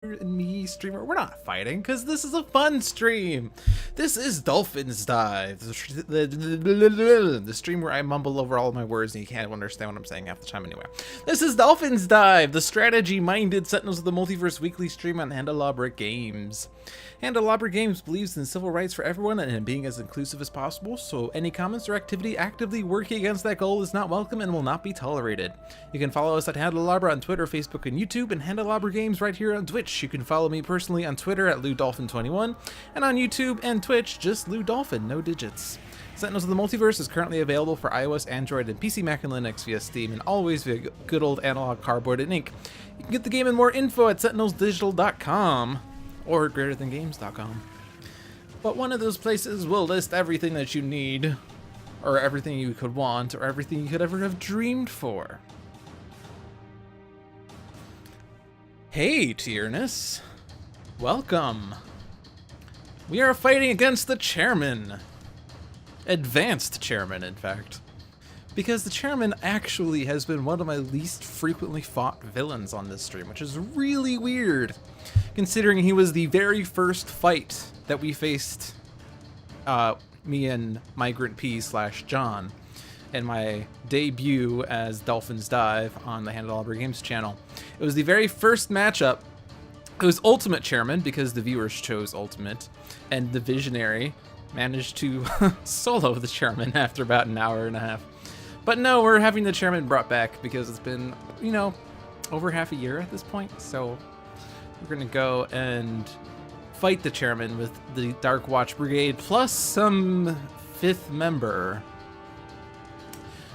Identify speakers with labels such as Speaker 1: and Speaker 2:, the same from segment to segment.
Speaker 1: and me streamer, we're not fighting because this is a fun stream. This is Dolphins Dive, the stream where I mumble over all of my words and you can't understand what I'm saying half the time anyway. This is Dolphins Dive, the strategy-minded Sentinels of the Multiverse weekly stream on Handelabra Games. Handelabra Games believes in civil rights for everyone and in being as inclusive as possible, so any comments or activity actively working against that goal is not welcome and will not be tolerated. You can follow us at Handelabra on Twitter, Facebook, and YouTube, and Handelabra Games right here on Twitch. You can follow me personally on Twitter at LouDolphin21, and on YouTube and Twitch, just LouDolphin, no digits. Sentinels of the Multiverse is currently available for iOS, Android, and PC, Mac, and Linux via Steam, and always via good old analog cardboard and ink. You can get the game and more info at sentinelsdigital.com. or greaterthangames.com. But one of those places will list everything that you need, or everything you could want, or everything you could ever have dreamed for. Hey, Tierness. Welcome. We are fighting against the chairman. Advanced chairman, in fact. Because the chairman actually has been one of my least frequently fought villains on this stream, which is really weird, considering he was the very first fight that we faced, me and Migrant P/John, in my debut as Dolphins Dive on the Handelabra Games channel. It was the very first matchup. It was Ultimate Chairman, because the viewers chose Ultimate, and the Visionary managed to solo the chairman after about an hour and a half. But no, we're having the chairman brought back because it's been, you know, over half a year at this point. So we're going to go and fight the chairman with the Dark Watch Brigade plus some 5th member.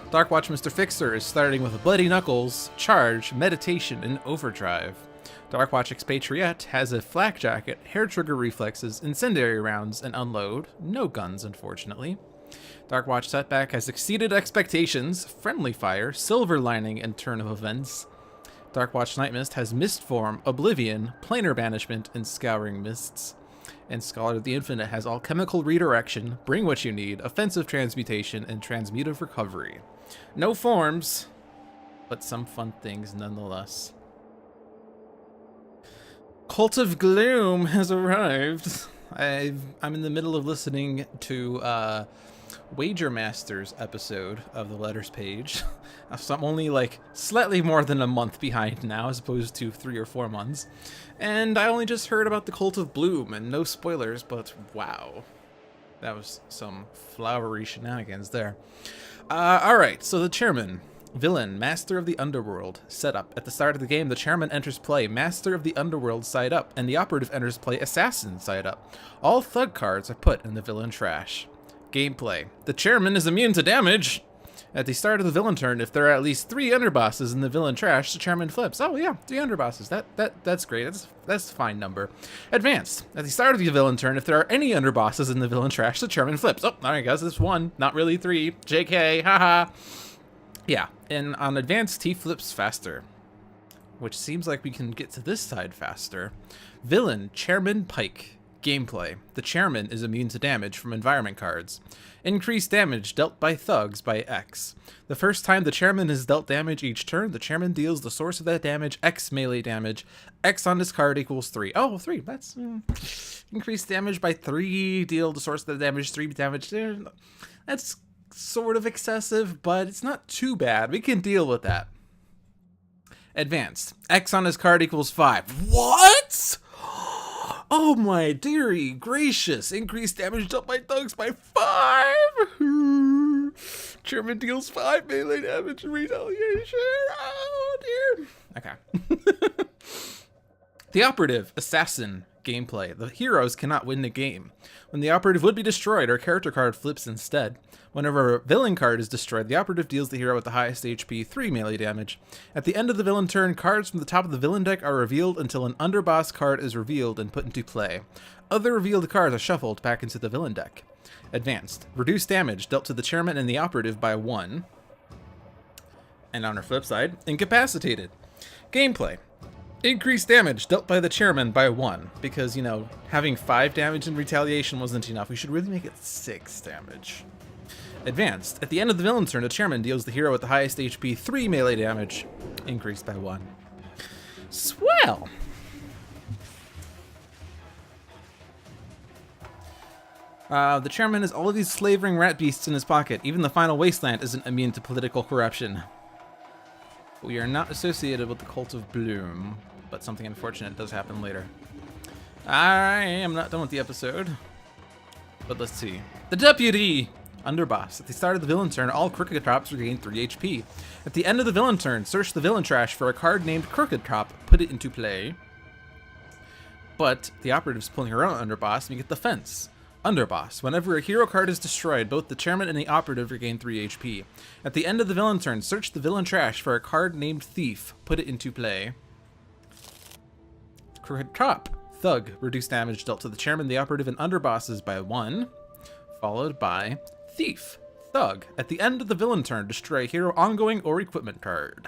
Speaker 1: Dark Watch Mr. Fixer is starting with a Bloody Knuckles, Charge, Meditation, and Overdrive. Dark Watch Expatriette has a Flak Jacket, Hair Trigger Reflexes, Incendiary Rounds, and Unload. No guns, unfortunately. Dark Watch Setback has Exceeded Expectations, Friendly Fire, Silver Lining, and Turn of Events. Dark Watch Nightmist has Mist Form, Oblivion, Planar Banishment, and Scouring Mists. And Scholar of the Infinite has Alchemical Redirection, Bring What You Need, Offensive Transmutation, and Transmutive Recovery. No forms, but some fun things nonetheless. Cult of Gloom has arrived. I'm in the middle of listening to Wager Master's episode of the Letters page. So I'm only like slightly more than a month behind now, as opposed to 3 or 4 months. And I only just heard about the Cult of Bloom, and no spoilers, but wow. That was some flowery shenanigans there. Alright, so the chairman. Villain, Master of the Underworld. Setup. At the start of the game, the chairman enters play Master of the Underworld side up, and the operative enters play Assassin side up. All thug cards are put in the villain trash. Gameplay. The chairman is immune to damage. At the start of the villain turn, if there are at least 3 underbosses in the villain trash, the chairman flips. Oh yeah, 3 underbosses. That's great. That's a fine number. Advanced. At the start of the villain turn, if there are any underbosses in the villain trash, the chairman flips. Oh, I guess it's 1, not really 3. JK, haha. Yeah, and on Advanced, he flips faster, which seems like we can get to this side faster. Villain, Chairman Pike. Gameplay. The chairman is immune to damage from environment cards. Increased damage dealt by thugs by X. The first time the chairman is dealt damage each turn, the chairman deals the source of that damage, X melee damage. X on this card equals 3. Oh, 3. That's increased damage by 3. Deal the source of the damage, 3 damage. That's sort of excessive, but it's not too bad. We can deal with that. Advanced. X on his card equals 5. What? Oh my dearie gracious. Increased damage dealt by thugs by 5. Chairman deals 5 melee damage and retaliation. Oh dear. Okay. The operative, Assassin. Gameplay. The heroes cannot win the game. When the operative would be destroyed, our character card flips instead. Whenever a villain card is destroyed, the operative deals the hero with the highest HP 3 melee damage. At the end of the villain turn, cards from the top of the villain deck are revealed until an underboss card is revealed and put into play. Other revealed cards are shuffled back into the villain deck. Advanced. Reduced damage dealt to the chairman and the operative by 1. And on our flip side, incapacitated. Gameplay. Increased damage dealt by the chairman by 1, because, you know, having 5 damage in retaliation wasn't enough. We should really make it 6 damage. Advanced. At the end of the villain turn, the chairman deals the hero with the highest HP 3 melee damage, increased by 1. Swell! The chairman has all of these slavering rat beasts in his pocket. Even the final Wasteland isn't immune to political corruption. We are not associated with the Cult of Bloom, but something unfortunate does happen later. I am not done with the episode, but let's see. The Deputy! Underboss. At the start of the villain turn, all Crooked Drops regain 3 HP. At the end of the villain turn, search the villain trash for a card named Crooked Drop, put it into play. But the operative's pulling her own Underboss, and you get the Fence. Underboss. Whenever a hero card is destroyed, both the chairman and the operative regain 3 HP. At the end of the villain turn, search the villain trash for a card named Thief. Put it into play. Crooked Drop. Thug. Reduce damage dealt to the chairman, the operative, and underbosses by 1. Followed by Thief. Thug. At the end of the villain turn, destroy a hero ongoing or equipment card.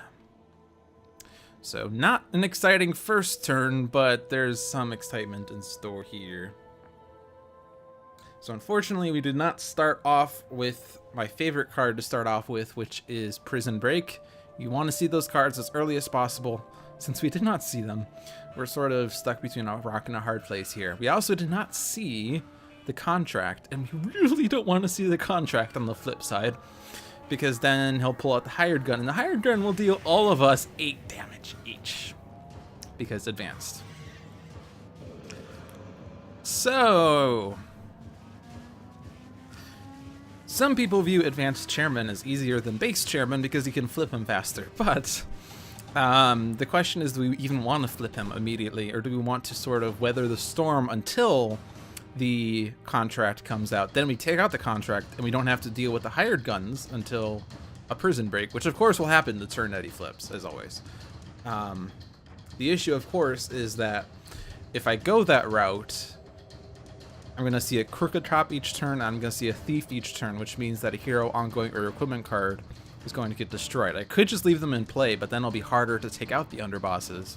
Speaker 1: So not an exciting first turn, but there's some excitement in store here. So unfortunately, we did not start off with my favorite card to start off with, which is Prison Break. You want to see those cards as early as possible. Since we did not see them, we're sort of stuck between a rock and a hard place here. We also did not see the contract, and we really don't want to see the contract on the flip side, because then he'll pull out the hired gun, and the hired gun will deal all of us 8 damage each, because advanced. So... some people view Advanced Chairman as easier than Base Chairman because he can flip him faster, but the question is, do we even want to flip him immediately, or do we want to sort of weather the storm until the contract comes out? Then we take out the contract, and we don't have to deal with the hired guns until a Prison Break, which of course will happen the turn that he flips, as always. The issue, of course, is that if I go that route, I'm going to see a Crooked Drop each turn, I'm going to see a Thief each turn, which means that a hero, ongoing, or equipment card is going to get destroyed. I could just leave them in play, but then it'll be harder to take out the underbosses.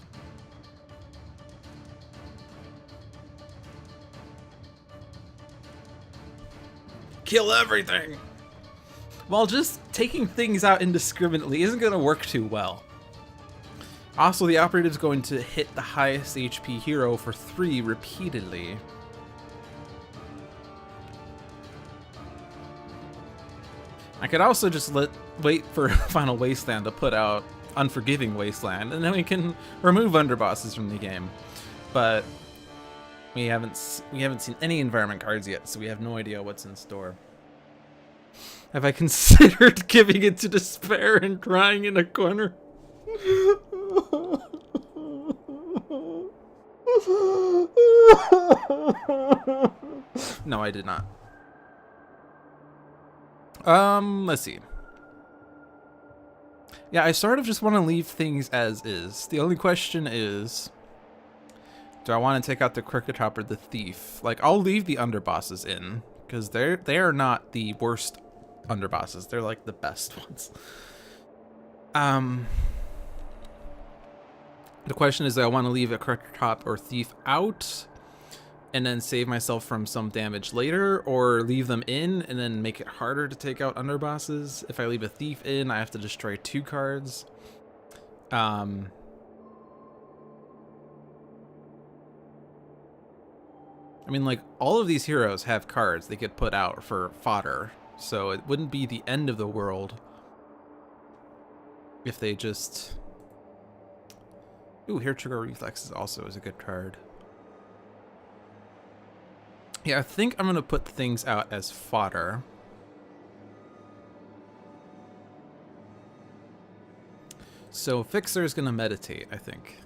Speaker 1: Kill everything! While just taking things out indiscriminately isn't going to work too well. Also, the operative is going to hit the highest HP hero for 3 repeatedly. I could also just wait for Final Wasteland to put out Unforgiving Wasteland, and then we can remove underbosses from the game. But we haven't seen any environment cards yet, so we have no idea what's in store. Have I considered giving it to despair and crying in a corner? No, I did not. Let's see. Yeah, I sort of just want to leave things as is. The only question is, do I want to take out the Crooked Drop or the Thief? Like, I'll leave the underbosses in, because they are not the worst underbosses. They're like the best ones. The question is, do I want to leave a Crooked Drop or Thief out and then save myself from some damage later, or leave them in and then make it harder to take out underbosses? If I leave a Thief in, I have to destroy 2 cards. I mean, like, all of these heroes have cards they could put out for fodder, so it wouldn't be the end of the world if they just... Ooh, Hair Trigger Reflexes also is a good card. Yeah, I think I'm going to put things out as fodder. So Fixer is going to meditate, I think.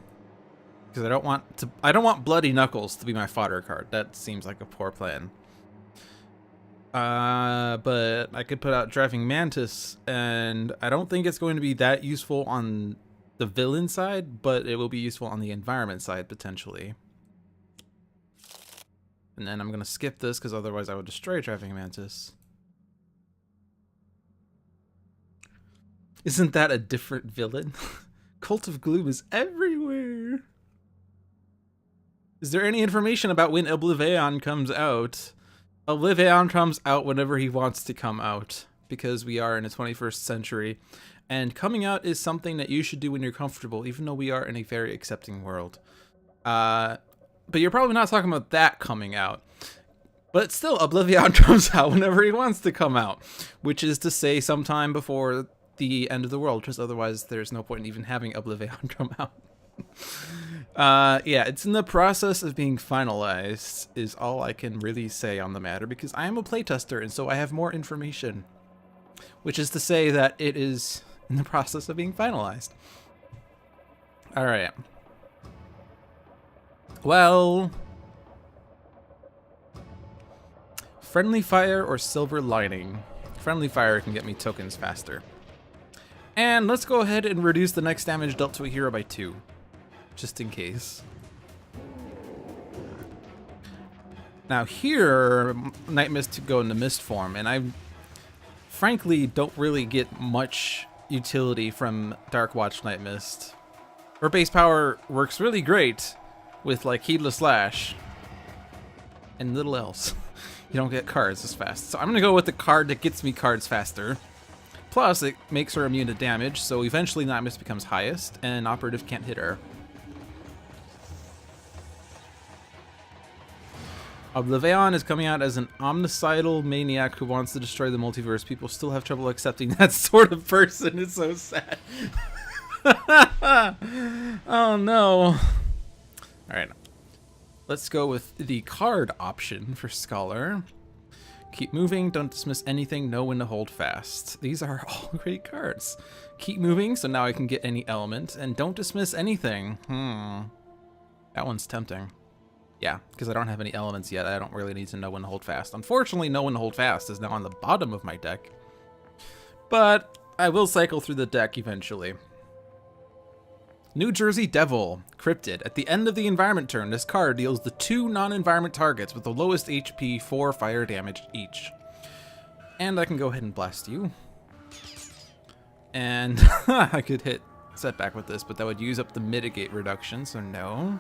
Speaker 1: Because I don't want Bloody Knuckles to be my fodder card. That seems like a poor plan. But I could put out Driving Mantis, and I don't think it's going to be that useful on the villain side, but it will be useful on the environment side, potentially. And then I'm going to skip this, because otherwise I would destroy Driving Mantis. Isn't that a different villain? Cult of Gloom is everywhere. Is there any information about when Oblivion comes out? Oblivion comes out whenever he wants to come out, because we are in the 21st century. And coming out is something that you should do when you're comfortable, even though we are in a very accepting world. But you're probably not talking about that coming out. But still, Oblivion comes out whenever he wants to come out, which is to say sometime before the end of the world, because otherwise there's no point in even having Oblivion come out. Yeah, it's in the process of being finalized, is all I can really say on the matter, because I am a playtester, and so I have more information. Which is to say that it is in the process of being finalized. Alright. Well... Friendly Fire or Silver Lining. Friendly Fire can get me tokens faster. And let's go ahead and reduce the next damage dealt to a hero by 2. Just in case. Now here, Nightmist to go into Mist form, and I frankly don't really get much utility from Dark Watch Nightmist. Her base power works really great with like Heedless Lash and little else. You don't get cards as fast. So I'm going to go with the card that gets me cards faster. Plus, it makes her immune to damage, so eventually Nightmist becomes highest, and Operative can't hit her. Oblivion is coming out as an omnicidal maniac who wants to destroy the multiverse. People still have trouble accepting that sort of person. It's so sad. Oh no. Alright. Let's go with the card option for Scholar. Keep moving, don't dismiss anything, know when to hold fast. These are all great cards. Keep moving, so now I can get any element, and don't dismiss anything. That one's tempting. Yeah, because I don't have any elements yet, I don't really need to know when to hold fast. Unfortunately, know when to hold fast is now on the bottom of my deck. But I will cycle through the deck eventually. New Jersey Devil, Cryptid. At the end of the environment turn, this card deals the 2 non-environment targets with the lowest HP 4 fire damage each. And I can go ahead and blast you. And I could hit Setback with this, but that would use up the mitigate reduction, so no.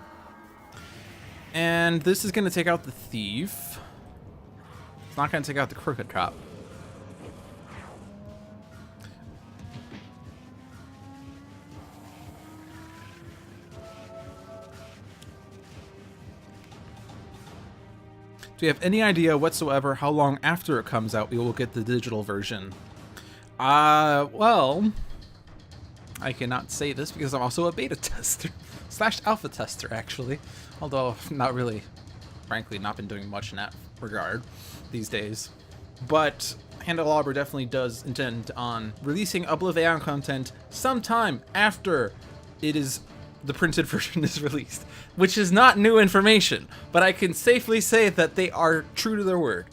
Speaker 1: And this is going to take out the Thief. It's not going to take out the Crooked Cop. Do you have any idea whatsoever how long after it comes out we will get the digital version? Well, I cannot say this because I'm also a beta tester. / alpha tester, actually. Although, not really, frankly, not been doing much in that regard these days. But Handelabra definitely does intend on releasing Oblivion content sometime after the printed version is released, which is not new information, but I can safely say that they are true to their word.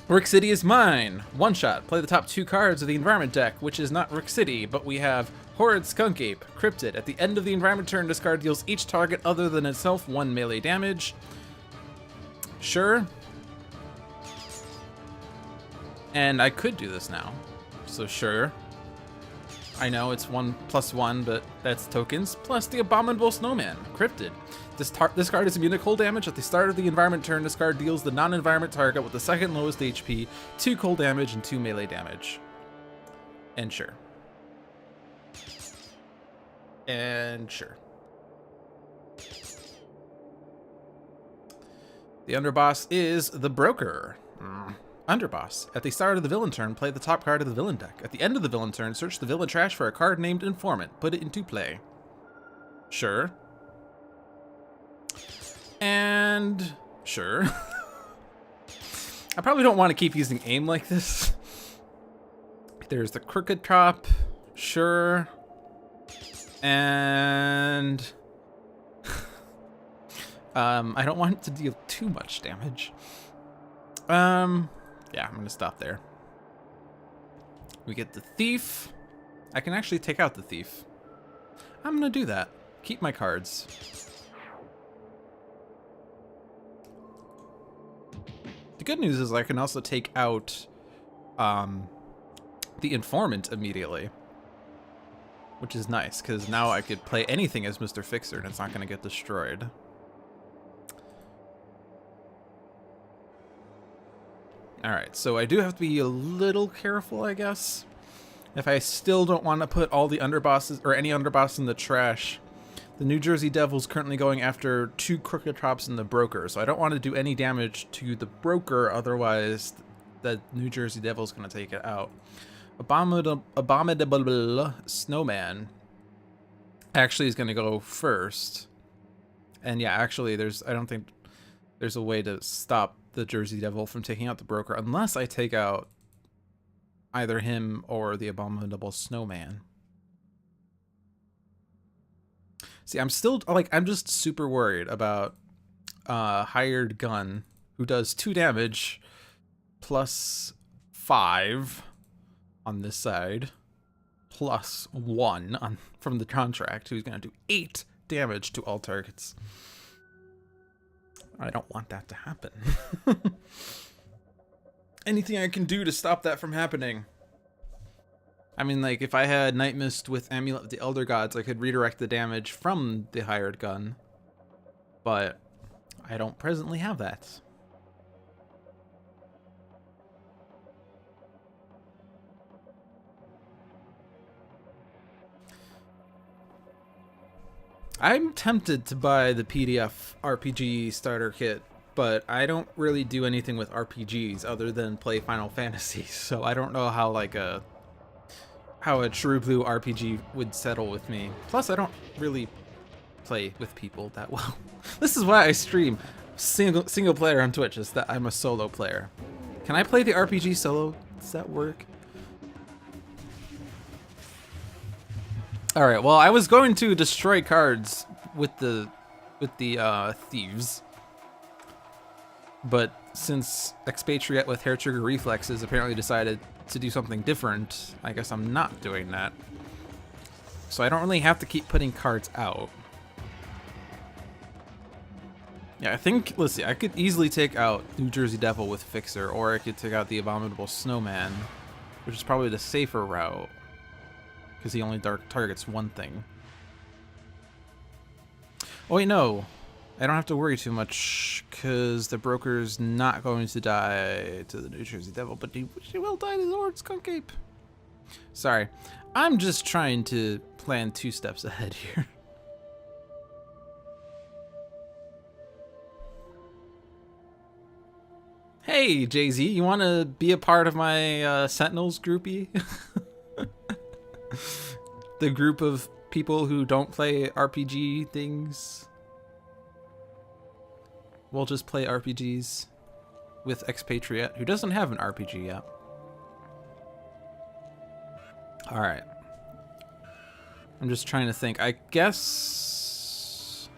Speaker 1: Rook City is mine. One shot. Play the top 2 cards of the environment deck, which is not Rook City, but we have Horrid Skunk Ape, Cryptid. At the end of the environment turn, this card deals each target other than itself 1 melee damage. Sure. And I could do this now, so sure. I know it's 1+1, but that's tokens, plus the Abominable Snowman, Cryptid. This card is immune to cold damage. At the start of the environment turn, this card deals the non-environment target with the second lowest HP, 2 cold damage and 2 melee damage. And sure. And sure. The underboss is the Broker. Underboss. At the start of the villain turn, play the top card of the villain deck. At the end of the villain turn, search the villain trash for a card named Informant. Put it into play. Sure. And sure. I probably don't want to keep using aim like this. There's the Crooked Cop. Sure. And I don't want it to deal too much damage. Yeah, I'm gonna stop there. We get the Thief. I can actually take out the Thief. I'm gonna do that. Keep my cards. The good news is I can also take out the Informant immediately, which is nice, because now I could play anything as Mr. Fixer and it's not gonna get destroyed. Alright, so I do have to be a little careful, I guess. If I still don't want to put all the underbosses, or any underboss in the trash, The New Jersey Devil's currently going after 2 Crooked Trops and the Broker, so I don't want to do any damage to the Broker, otherwise the New Jersey Devil's going to take it out. Abominable Snowman actually is going to go first. And yeah, actually, I don't think there's a way to stop the Jersey Devil from taking out the Broker unless I take out either him or the Abominable Snowman. See, I'm just super worried about Hired Gun, who does 2 damage plus 5 on this side, plus 1 from the contract, who's going to do 8 damage to all targets. I don't want that to happen. Anything I can do to stop that from happening. I mean, like, if I had Nightmist with Amulet of the Elder Gods, I could redirect the damage from the Hired Gun. But I don't presently have that. I'm tempted to buy the PDF RPG starter kit, but I don't really do anything with RPGs other than play Final Fantasy, so I don't know how a true blue RPG would settle with me. Plus, I don't really play with people that well. This is why I stream single player on Twitch, is that I'm a solo player. Can I play the RPG solo? Does that work? All right. Well, I was going to destroy cards with the thieves, but since Expatriette with hair trigger reflexes apparently decided to do something different, I guess I'm not doing that. So I don't really have to keep putting cards out. Yeah, I think, let's see, I could easily take out New Jersey Devil with Fixer, or I could take out the Abominable Snowman, which is probably the safer route, because he only targets one thing. Oh wait, no. I don't have to worry too much, because the Broker's not going to die to the New Jersey Devil, but he will die to the Lord Skunk Ape. Sorry. I'm just trying to plan 2 steps ahead here. Hey, Jay-Z, you want to be a part of my Sentinels groupie? The group of people who don't play RPG things. We'll just play RPGs with Expatriette, who doesn't have an RPG yet. Alright. I'm just trying to think. I guess...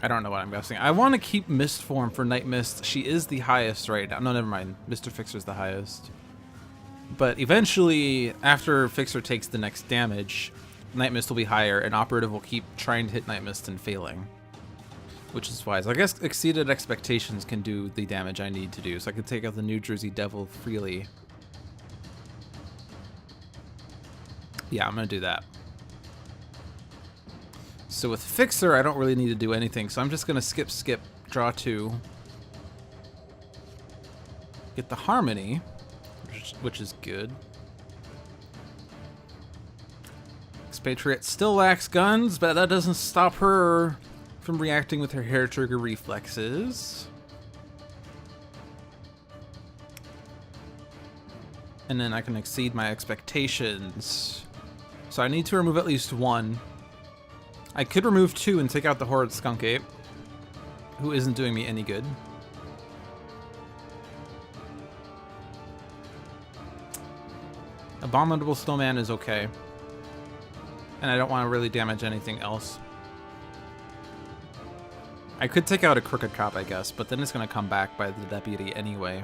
Speaker 1: I don't know what I'm guessing. I want to keep Mist form for Nightmist. She is the highest right now. No, never mind. Mr. Fixer's the highest. But eventually, after Fixer takes the next damage, Nightmist will be higher, and Operative will keep trying to hit Nightmist and failing. Which is wise. I guess Exceeded Expectations can do the damage I need to do, so I can take out the New Jersey Devil freely. Yeah, I'm going to do that. So with Fixer, I don't really need to do anything, so I'm just going to skip, draw 2. Get the Harmony, which is good. Expatriette still lacks guns, but that doesn't stop her from reacting with her hair trigger reflexes. And then I can exceed my expectations. So I need to remove at least 1. I could remove 2 and take out the Horrid Skunk Ape, who isn't doing me any good. Abominable Snowman is okay. And I don't want to really damage anything else. I could take out a Crooked Trap, I guess, but then it's going to come back by the Deputy anyway.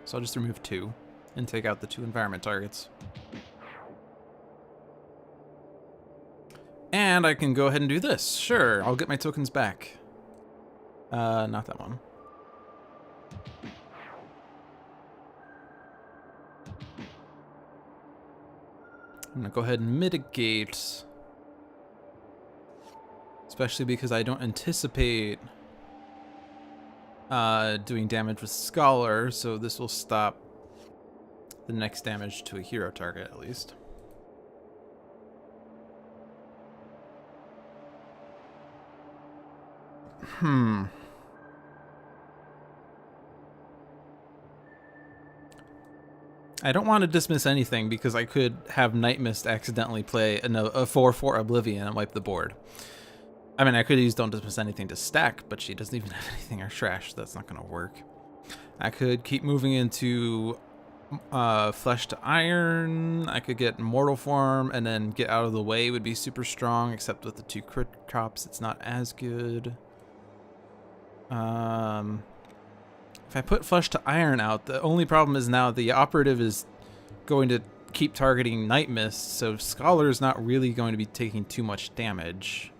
Speaker 1: So I'll just remove 2 and take out the 2 environment targets. And I can go ahead and do this. Sure, I'll get my tokens back. Not that one. I'm gonna go ahead and mitigate. Especially because I don't anticipate doing damage with Scholar, so this will stop the next damage to a hero target at least. I don't want to dismiss anything because I could have Nightmist accidentally play a 4/4 Oblivion and wipe the board. I mean, I could use Don't Dismiss Anything to stack, but she doesn't even have anything or trash, so that's not going to work. I could keep moving into Flesh to Iron. I could get Mortal Form and then get out of the way would be super strong, except with the 2 crit drops, it's not as good. If I put Flesh to Iron out, the only problem is now the operative is going to keep targeting Nightmist, so Scholar is not really going to be taking too much damage.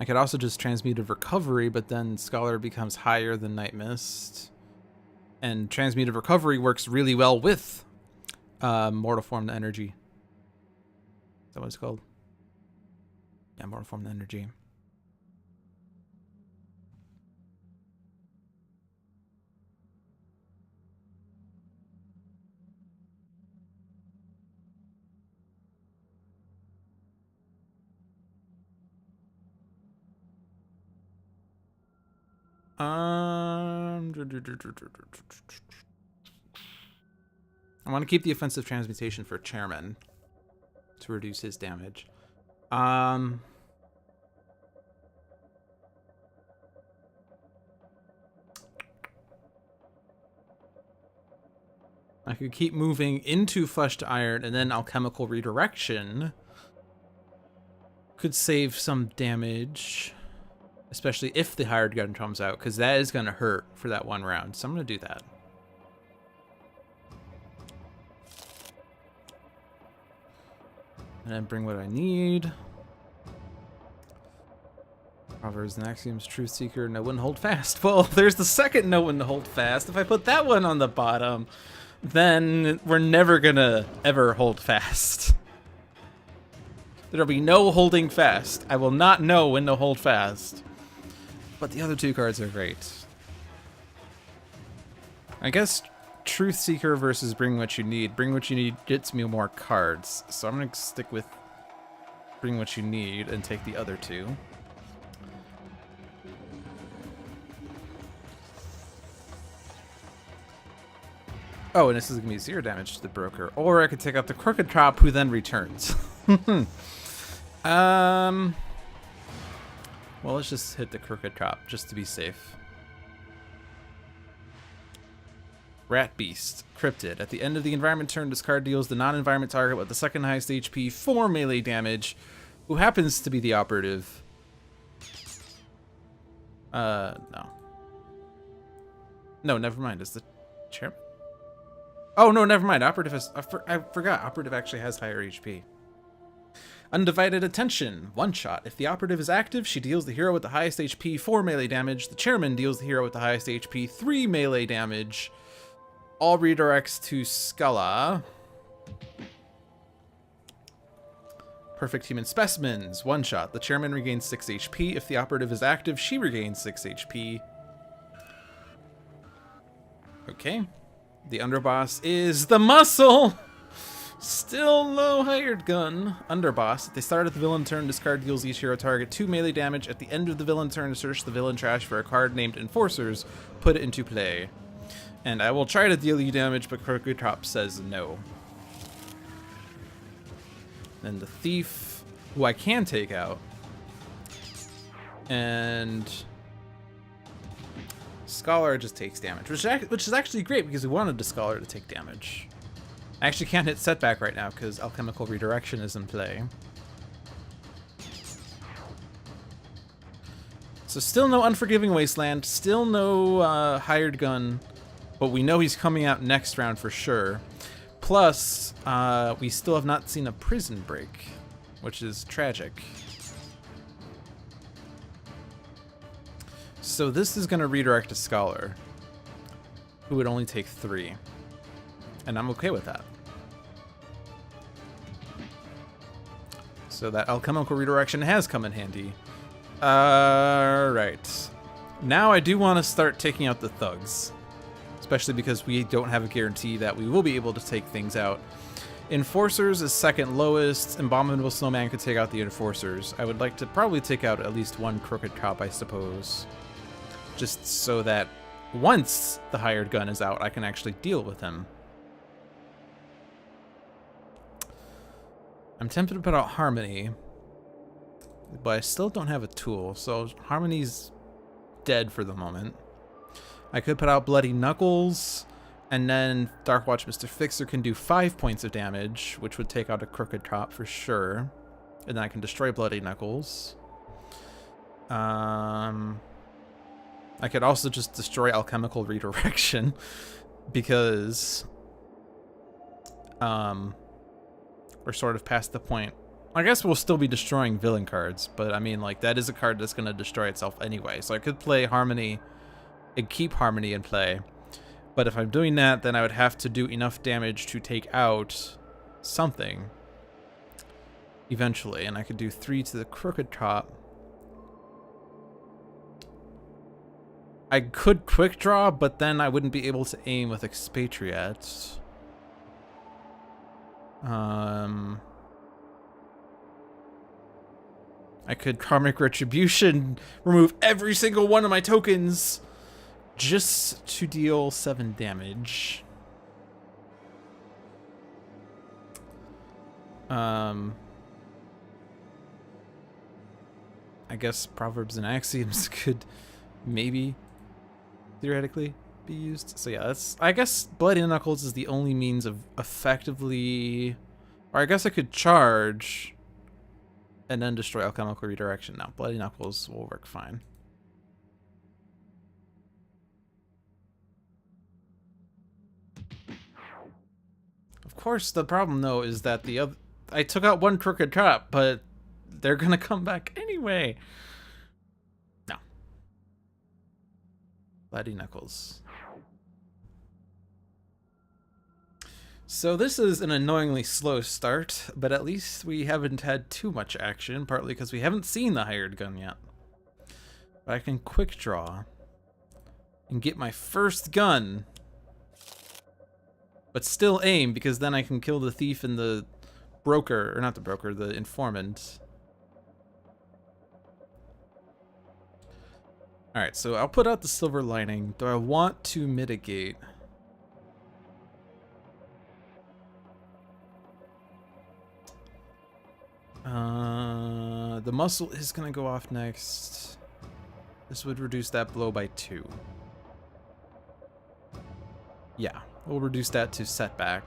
Speaker 1: I could also just Transmutive Recovery, but then Scholar becomes higher than Nightmist. And Transmutive Recovery works really well with Mortal Form to Energy. Is that what it's called? Yeah, Mortal Form to Energy. I want to keep the offensive transmutation for Chairman to reduce his damage. I could keep moving into Flesh to Iron and then Alchemical Redirection could save some damage. Especially if the hired gun comes out, because that is going to hurt for that 1 round. So I'm going to do that. And then bring what I need. Proverbs and Axioms, Truth Seeker, No One Hold Fast. Well, there's the second No One to Hold Fast. If I put that one on the bottom, then we're never going to ever hold fast. There'll be no holding fast. I will not know when to hold fast. But the other 2 cards are great. I guess Truth Seeker versus Bring What You Need. Bring What You Need gets me more cards. So I'm going to stick with Bring What You Need and take the other 2. Oh, and this is going to be 0 damage to the broker. Or I could take out the Crooked Cop, who then returns. Well, let's just hit the Crooked Cop, just to be safe. Rat Beast. Cryptid. At the end of the environment turn, this card deals the non-environment target with the 2nd highest HP 4 melee damage, who happens to be the operative. No. No, never mind. Is the chairman? Oh, no, never mind. Operative has... I forgot. Operative actually has higher HP. Undivided Attention. 1-shot. If the operative is active, she deals the hero with the highest HP 4 melee damage. The chairman deals the hero with the highest HP 3 melee damage. All redirects to Scala. Perfect Human Specimens. 1-shot. The chairman regains 6 HP. If the operative is active, she regains 6 HP. Okay. The underboss is the Muscle! Still no hired gun. Underboss. At the start of the villain turn, this card deals each hero target 2 melee damage. At the end of the villain turn, search the villain trash for a card named Enforcers. Put it into play. And I will try to deal you damage, but Crooked Cop says no. Then the Thief, who I can take out. And Scholar just takes damage, which is actually great because we wanted the Scholar to take damage. I actually can't hit Setback right now because Alchemical Redirection is in play. So still no Unforgiving Wasteland, still no hired gun, but we know he's coming out next round for sure. Plus, we still have not seen a Prison Break, which is tragic. So this is going to redirect a Scholar, who would only take 3. And I'm okay with that. So that alchemical redirection has come in handy. Alright. Now I do want to start taking out the thugs. Especially because we don't have a guarantee that we will be able to take things out. Enforcers is second lowest. Abominable Snowman could take out the Enforcers. I would like to probably take out at least one Crooked Cop, I suppose. Just so that once the hired gun is out, I can actually deal with him. I'm tempted to put out Harmony, but I still don't have a tool, so Harmony's dead for the moment. I could put out Bloody Knuckles, and then Darkwatch Mr. Fixer can do 5 points of damage, which would take out a Crooked Cop for sure. And then I can destroy Bloody Knuckles. I could also just destroy Alchemical Redirection, because we're sort of past the point. I guess we'll still be destroying villain cards, but I mean, like, that is a card that's going to destroy itself anyway. So I could play Harmony and keep Harmony in play. But if I'm doing that, then I would have to do enough damage to take out something eventually. And I could do 3 to the Crooked Cop. I could quick draw, but then I wouldn't be able to aim with Expatriette. I could Karmic Retribution, remove every single one of my tokens, just to deal 7 damage. I guess Proverbs and Axioms could maybe theoretically be used. So yeah, that's, I guess Bloody Knuckles is the only means of effectively, or I guess I could charge and then destroy Alchemical Redirection. Now, Bloody Knuckles will work fine. Of course, the problem though is that the other, I took out one Crooked Cop, but they're gonna come back anyway. No. Bloody Knuckles. So this is an annoyingly slow start, but at least we haven't had too much action, partly because we haven't seen the hired gun yet. But I can quick draw and get my first gun, but still aim, because then I can kill the thief and the broker, or not the broker, the informant. Alright, so I'll put out the Silver Lining. Do I want to mitigate? The muscle is gonna go off next. This would reduce that blow by 2. Yeah, we'll reduce that to Setback.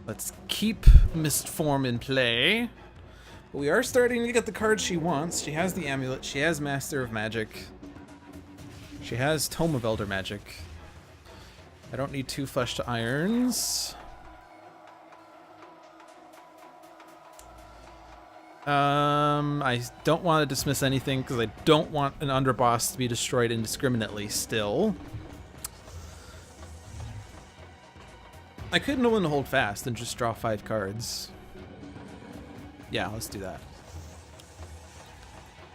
Speaker 1: Let's keep Mist Form in play. But we are starting to get the cards she wants. She has the Amulet, she has Master of Magic, she has Tome of Elder Magic. I don't need 2 Flesh to Irons. I don't want to dismiss anything because I don't want an underboss to be destroyed indiscriminately still. I could know when to hold fast and just draw 5 cards. Yeah, let's do that.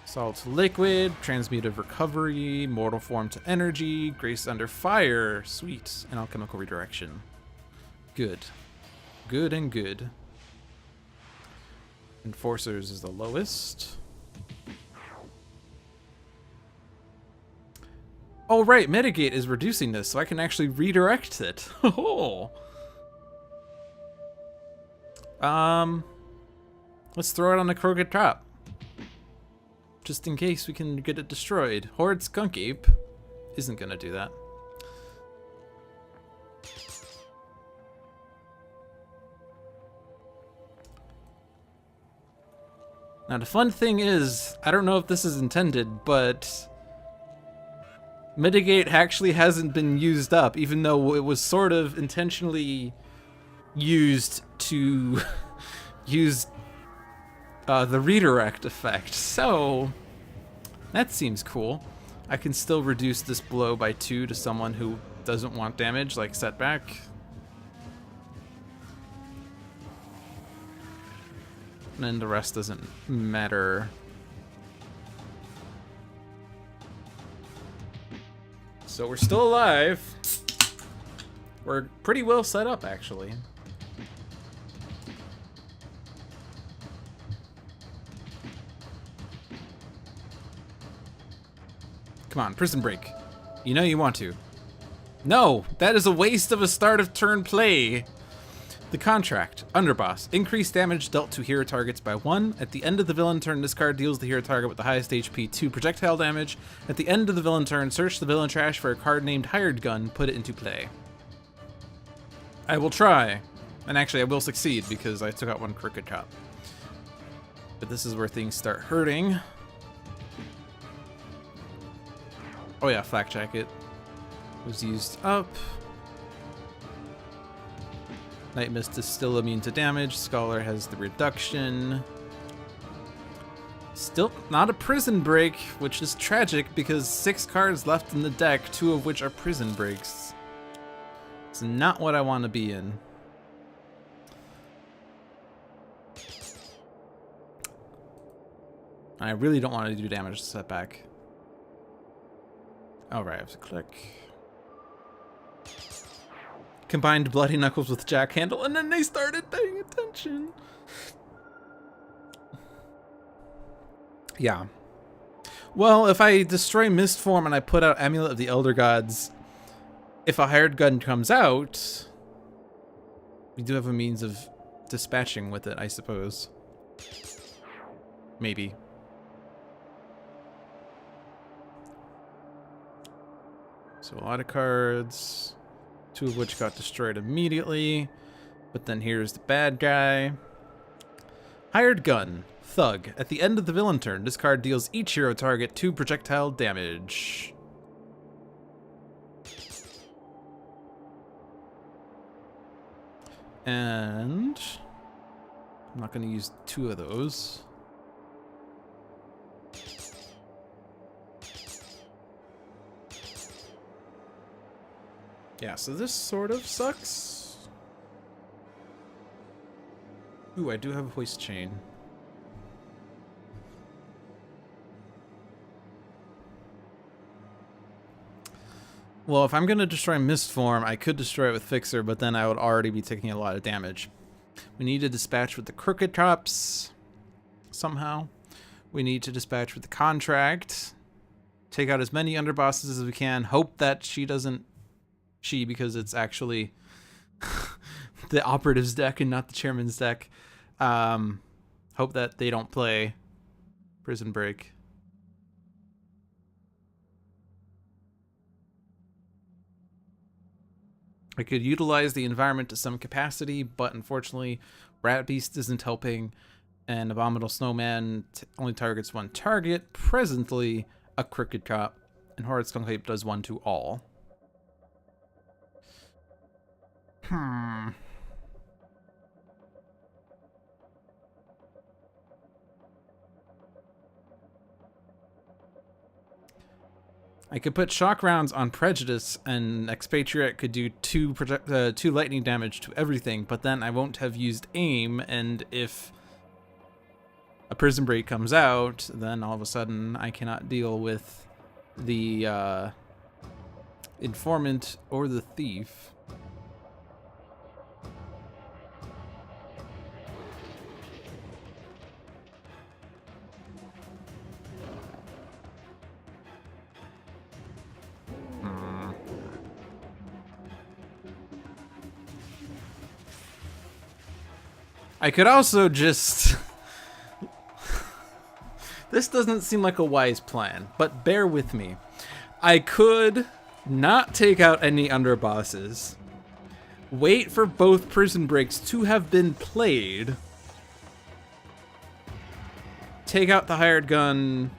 Speaker 1: Salt Liquid, Transmutive Recovery, Mortal Form to Energy, Grace Under Fire, sweet, and Alchemical Redirection. Good. Good and good. Enforcers is the lowest. Oh right, Mitigate is reducing this, so I can actually redirect it. Oh. Let's throw it on the Crooked Cop, just in case we can get it destroyed. Horde Skunk Ape isn't gonna do that. Now the fun thing is, I don't know if this is intended, but Mitigate actually hasn't been used up, even though it was sort of intentionally used to use the redirect effect. So that seems cool. I can still reduce this blow by 2 to someone who doesn't want damage, like Setback. And then the rest doesn't matter. So we're still alive. We're pretty well set up, actually. Come on, prison break. You know you want to. No, that is a waste of a start of turn play. The contract. Underboss. Increase damage dealt to hero targets by 1. At the end of the villain turn, this card deals the hero target with the highest HP 2 projectile damage. At the end of the villain turn, search the villain trash for a card named Hired Gun. Put it into play. I will try. And actually, I will succeed because I took out one crooked cop. But this is where things start hurting. Oh yeah, Flak Jacket was used up. Nightmist is still immune to damage. Scholar has the reduction. Still not a prison break, which is tragic because 6 cards left in the deck, 2 of which are prison breaks. It's not what I want to be in. I really don't want to do damage to Setback. Alright, I have to click. Combined Bloody Knuckles with Jack Handle, and then they started paying attention. Yeah. Well, if I destroy Mistform and I put out Amulet of the Elder Gods, if a Hired Gun comes out, we do have a means of dispatching with it, I suppose. Maybe. So a lot of cards, 2 of which got destroyed immediately. But then here's the bad guy. Hired Gun. Thug. At the end of the villain turn, this card deals each hero target 2 projectile damage. And I'm not going to use 2 of those. Yeah, so this sort of sucks. Ooh, I do have a hoist chain. Well, if I'm going to destroy Mistform, I could destroy it with Fixer, but then I would already be taking a lot of damage. We need to dispatch with the Crooked Cops somehow. We need to dispatch with the Contract. Take out as many underbosses as we can. Hope that she doesn't... because it's actually the operative's deck and not the chairman's deck. Hope that they don't play Prison Break. I could utilize the environment to some capacity, but unfortunately, Rat Beast isn't helping, and Abominable Snowman only targets 1 target, presently a Crooked Cop, and Horrid Skunk Ape does 1 to all. I could put shock rounds on Prejudice, and Expatriette could do 2 lightning damage to everything, but then I won't have used aim, and if a Prison Break comes out, then all of a sudden I cannot deal with the informant or the thief. I could also just... This doesn't seem like a wise plan, but bear with me. I could not take out any underbosses, wait for both prison breaks to have been played, take out the Hired Gun,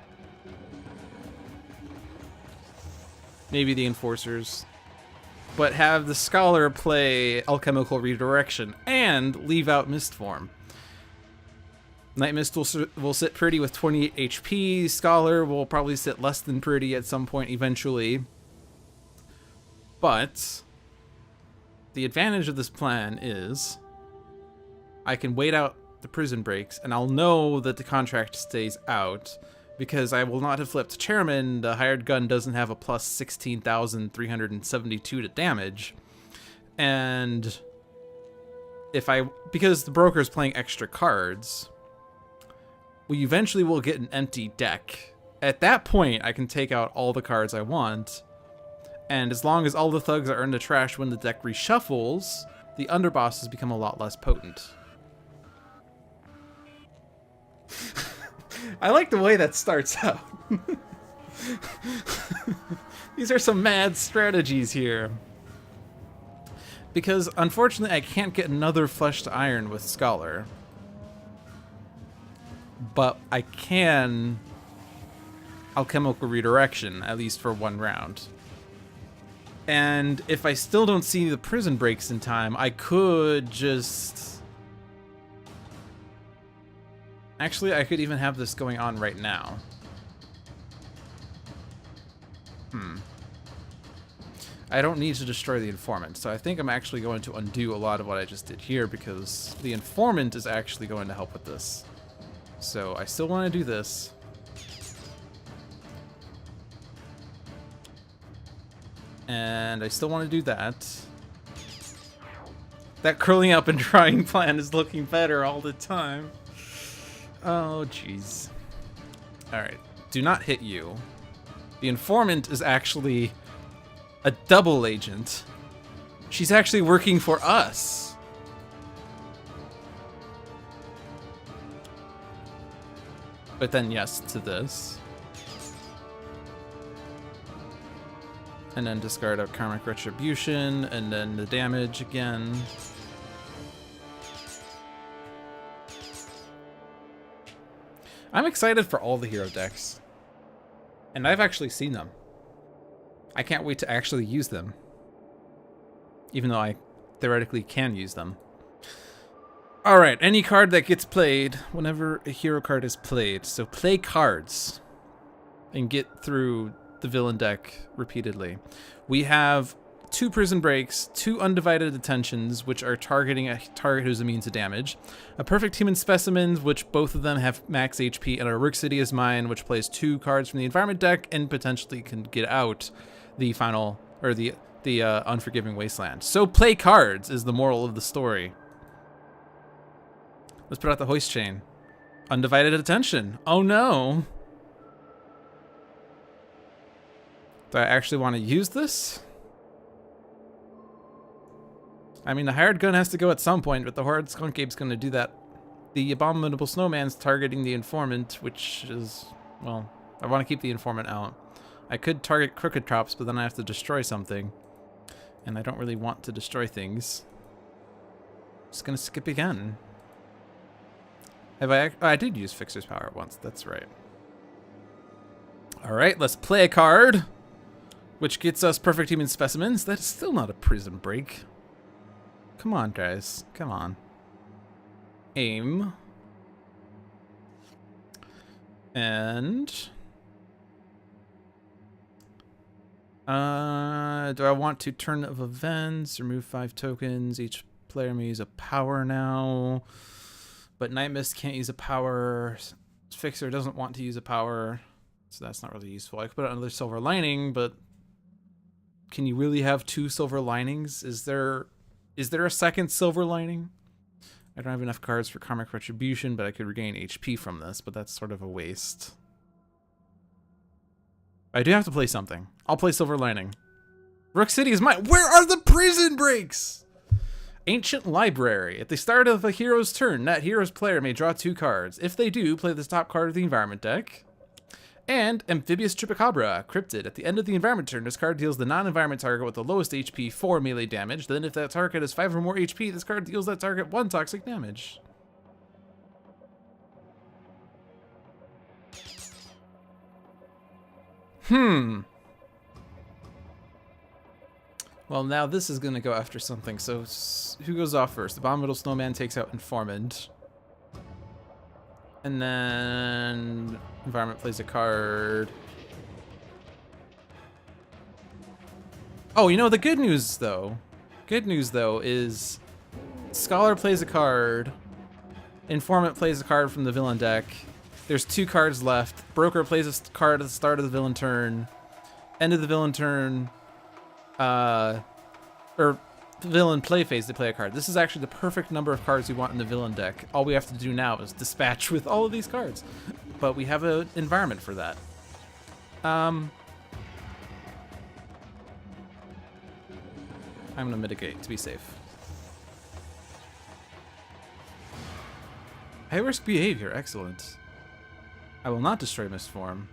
Speaker 1: maybe the Enforcers, but have the Scholar play Alchemical Redirection and leave out Mistform. Nightmist will sit pretty with 28 HP. Scholar will probably sit less than pretty at some point eventually. But the advantage of this plan is I can wait out the prison breaks, and I'll know that the contract stays out because I will not have flipped Chairman. The hired gun doesn't have a plus 16,372 to damage. And because the broker is playing extra cards, we eventually will get an empty deck. At that point, I can take out all the cards I want. And as long as all the thugs are in the trash when the deck reshuffles, the underbosses become a lot less potent. I like the way that starts out. These are some mad strategies here. Because, unfortunately, I can't get another Flesh to Iron with Scholar. But I can Alchemical Redirection, at least for one round. And if I still don't see the prison breaks in time, I could just... Actually, I could even have this going on right now. I don't need to destroy the Informant, so I think I'm actually going to undo a lot of what I just did here because the Informant is actually going to help with this. So I still want to do this. And I still want to do that. That curling up and drying plan is looking better all the time. Oh, jeez. Alright, do not hit you. The Informant is actually a double agent. She's actually working for us. But then yes to this. And then discard out Karmic Retribution, and then the damage again. I'm excited for all the hero decks. And I've actually seen them. I can't wait to actually use them. Even though I theoretically can use them. Alright, any card that gets played whenever a hero card is played. So play cards and get through the villain deck repeatedly. We have 2 prison breaks, 2 undivided attentions, which are targeting a target who's immune to damage, a perfect human specimen, which both of them have max HP, and a Rook City is mine, which plays 2 cards from the environment deck and potentially can get out the final, or the Unforgiving Wasteland. So play cards is the moral of the story. Let's put out the hoist chain. Undivided attention. Oh no. Do I actually want to use this? I mean, the hired gun has to go at some point, but the Horrid Skunk Ape's going to do that. The Abominable Snowman's targeting the Informant, which is, well, I want to keep the Informant out. I could target Crooked Drops, but then I have to destroy something. And I don't really want to destroy things. Just going to skip again. Have I? Oh, I did use Fixer's Power once. That's right. All right, let's play a card, which gets us Perfect Human Specimens. That's still not a prison break. Come on, guys. Come on. Aim. And... do I want to Turn of Events? Remove 5 tokens. Each player may use a power now. But Nightmist can't use a power. Fixer doesn't want to use a power. So that's not really useful. I could put another Silver Lining, but... Can you really have 2 Silver Linings? Is there a second Silver Lining? I don't have enough cards for Karmic Retribution, but I could regain HP from this, but that's sort of a waste. I do have to play something. I'll play Silver Lining. Rook City is mine. Where are the prison breaks? Ancient Library. At the start of a hero's turn, that hero's player may draw 2 cards. If they do, play the top card of the environment deck. And Amphibious Chupacabra, Cryptid. At the end of the environment turn, this card deals the non-environment target with the lowest HP 4 melee damage. Then if that target has 5 or more HP, this card deals that target 1 toxic damage. Well, now this is going to go after something. So who goes off first? Abominable Snowman takes out Informant. And then environment plays a card. Oh, you know, the good news though is Scholar plays a card Informant plays a card from the villain deck. There's 2 cards left. Broker plays a card at the start of the villain turn. End of the villain turn. Or villain play phase, they play a card. This is actually the perfect number of cards we want in the villain deck. All we have to do now is dispatch with all of these cards. But we have an environment for that. I'm gonna mitigate to be safe. High risk behavior, excellent. I will not destroy Mistform.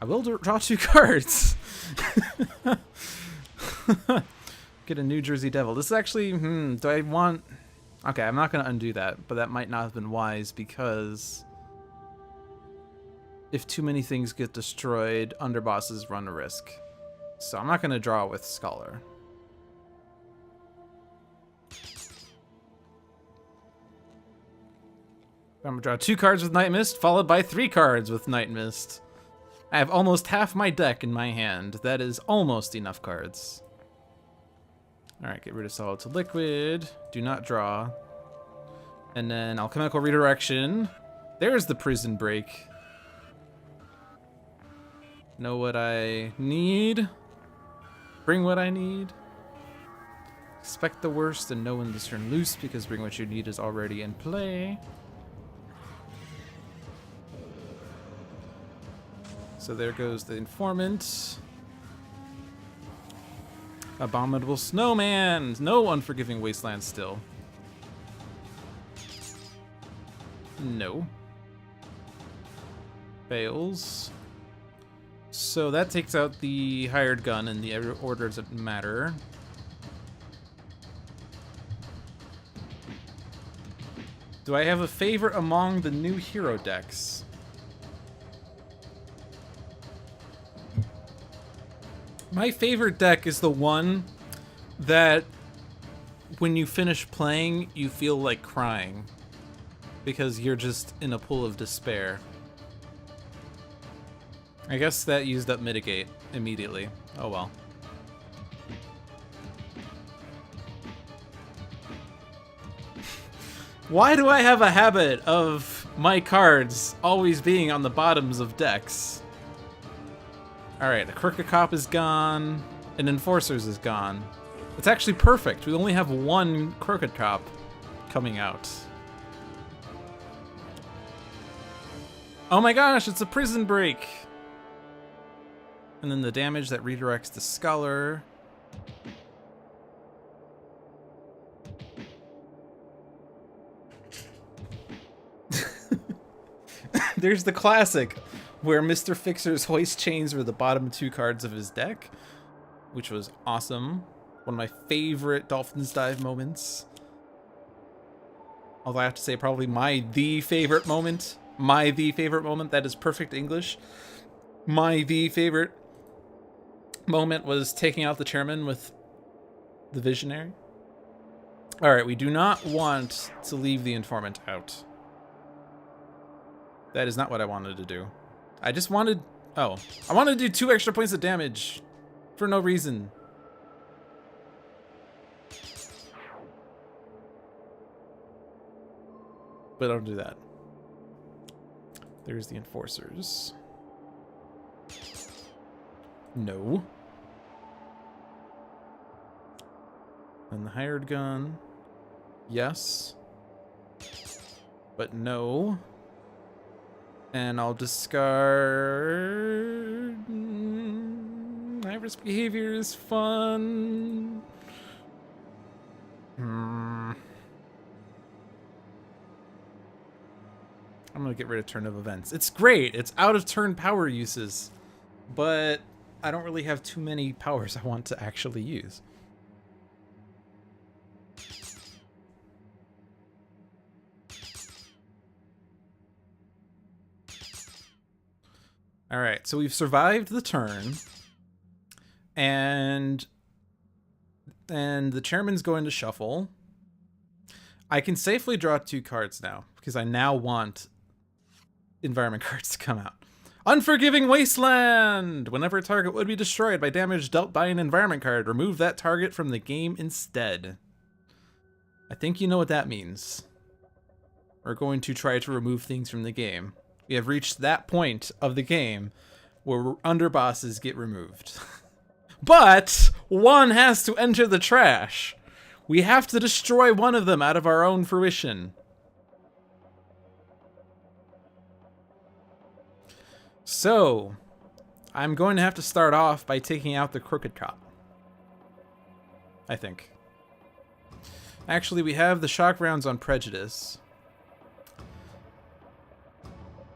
Speaker 1: I will draw 2 cards. Get a New Jersey Devil. This is actually, do I want... Okay, I'm not going to undo that, but that might not have been wise because if too many things get destroyed, underbosses run a risk. So I'm not going to draw with Scholar. I'm going to draw 2 cards with Nightmist, followed by 3 cards with Nightmist. I have almost half my deck in my hand. That is almost enough cards. Alright, get rid of Solid to Liquid. Do not draw. And then Alchemical Redirection. There's the Prison Break. Know what I need. Bring what I need. Expect the worst and know when to turn loose because Bring What You Need is already in play. So there goes the Informant. Abominable Snowman! No Unforgiving Wasteland still. No. Fails. So that takes out the Hired Gun and the order doesn't matter. Do I have a favorite among the new hero decks? My favorite deck is the one that when you finish playing, you feel like crying because you're just in a pool of despair. I guess that used up Mitigate immediately. Oh well. Why do I have a habit of my cards always being on the bottoms of decks? Alright, a Crooked Cop is gone, and Enforcers is gone. It's actually perfect. We only have 1 Crooked Cop coming out. Oh my gosh, it's a Prison Break! And then the damage that redirects the Scholar. There's the classic, where Mr. Fixer's Hoist Chains were the bottom 2 cards of his deck, which was awesome. One of my favorite Dolphins dive moments. Although I have to say probably the favorite moment. That is perfect English. The favorite moment was taking out the chairman with the Visionary. Alright, we do not want to leave the Informant out. That is not what I wanted to do. I just wanted... Oh. I wanted to do 2 extra points of damage. For no reason. But don't do that. There's the Enforcers. No. And the Hired Gun. Yes. But no. And I'll discard... High risk behavior is fun. I'm gonna get rid of Turn of Events. It's great. It's out of turn power uses. But I don't really have too many powers I want to actually use. All right, so we've survived the turn, and the chairman's going to shuffle. I can safely draw 2 cards now because I now want environment cards to come out. Unforgiving Wasteland! Whenever a target would be destroyed by damage dealt by an environment card, remove that target from the game instead. I think you know what that means. are going to try to remove things from the game. We have reached that point of the game where underbosses get removed. But one has to enter the trash. We have to destroy one of them out of our own fruition. So, I'm going to have to start off by taking out the Crooked Cop. I think. Actually, we have the shock rounds on Prejudice.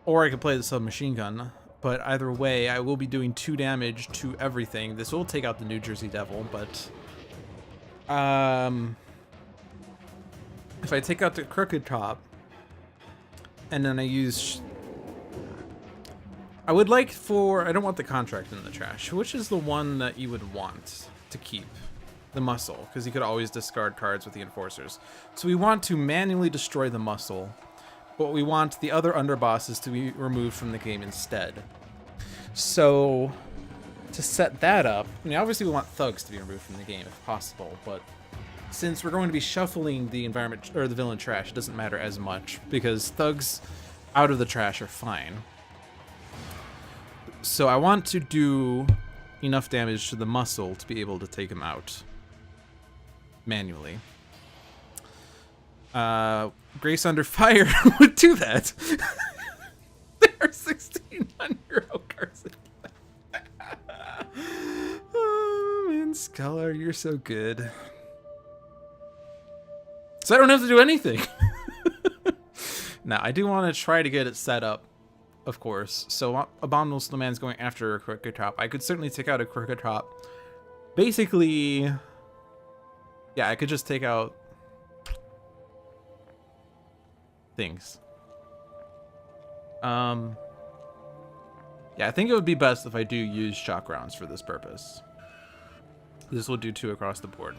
Speaker 1: Or I could play the submachine gun. But either way, I will be doing 2 damage to everything. This will take out the New Jersey Devil, but... if I take out the Crooked Cop, and then I use... I would like for... I don't want the Contract in the trash. Which is the one that you would want to keep? The Muscle, because you could always discard cards with the Enforcers. So we want to manually destroy the Muscle, but we want the other underbosses to be removed from the game instead. So, to set that up, I mean, obviously we want Thugs to be removed from the game if possible, but since we're going to be shuffling the environment or the villain trash, it doesn't matter as much because Thugs out of the trash are fine. So I want to do enough damage to the Muscle to be able to take him out manually. Grace Under Fire would do that. There are 16 non-hero cards. Oh man, Scholar, you're so good. So I don't have to do anything. Now, I do want to try to get it set up, of course. So Abominable Snowman's going after a Crooked Cop. I could certainly take out a Crooked Cop. Basically, yeah, I could just take out things. Yeah, I think it would be best if I do use shock rounds for this purpose. This will do 2 across the board.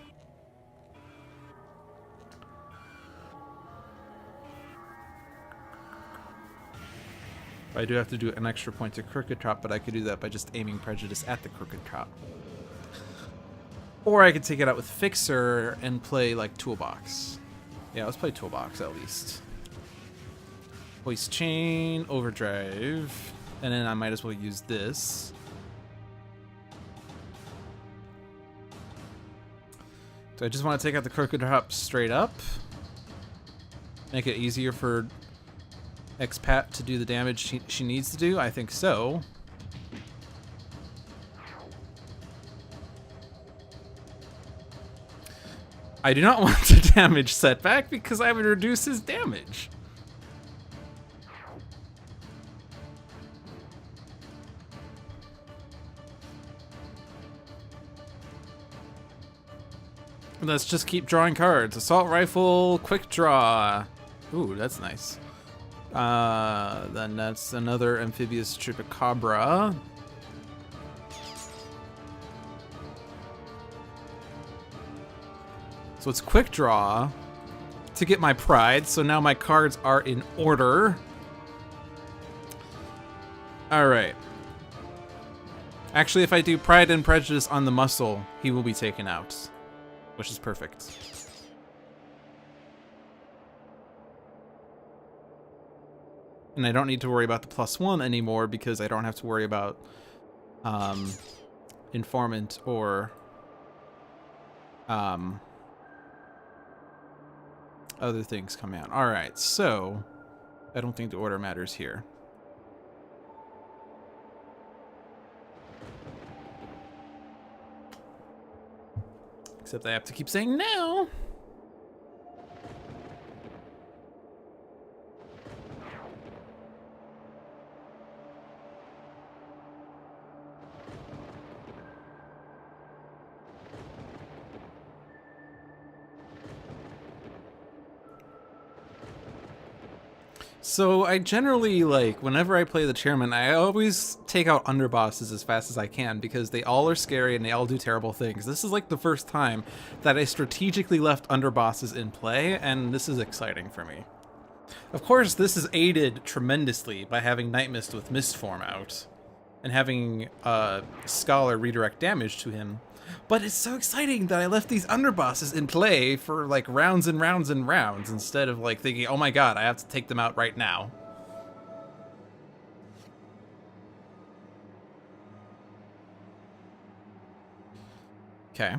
Speaker 1: I do have to do an extra point to Crooked Cop, but I could do that by just aiming Prejudice at the Crooked Cop. Or I could take it out with Fixer and play like Toolbox. Yeah, let's play Toolbox at least. Voice Chain, Overdrive, and then I might as well use this. So I just want to take out the Crooked Cop straight up. Make it easier for Expat to do the damage she needs to do? I think so. I do not want to damage Setback because I would reduce his damage. Let's just keep drawing cards. Assault Rifle, Quick Draw. Ooh, that's nice. Then that's another Amphibious Chupacabra. So it's Quick Draw to get my Pride. So now my cards are in order. Alright. Actually, if I do Pride and Prejudice on the Muscle, he will be taken out. Which is perfect. And I don't need to worry about the +1 anymore because I don't have to worry about Informant or other things coming out. Alright, so I don't think the order matters here. Except I have to keep saying no. So I generally, like, whenever I play the chairman, I always take out underbosses as fast as I can because they all are scary and they all do terrible things. This is like the first time that I strategically left underbosses in play, and this is exciting for me. Of course, this is aided tremendously by having Nightmist with Mist form out. and having Scholar redirect damage to him. But it's so exciting that I left these underbosses in play for like rounds and rounds and rounds instead of like thinking, oh my god, I have to take them out right now. Okay.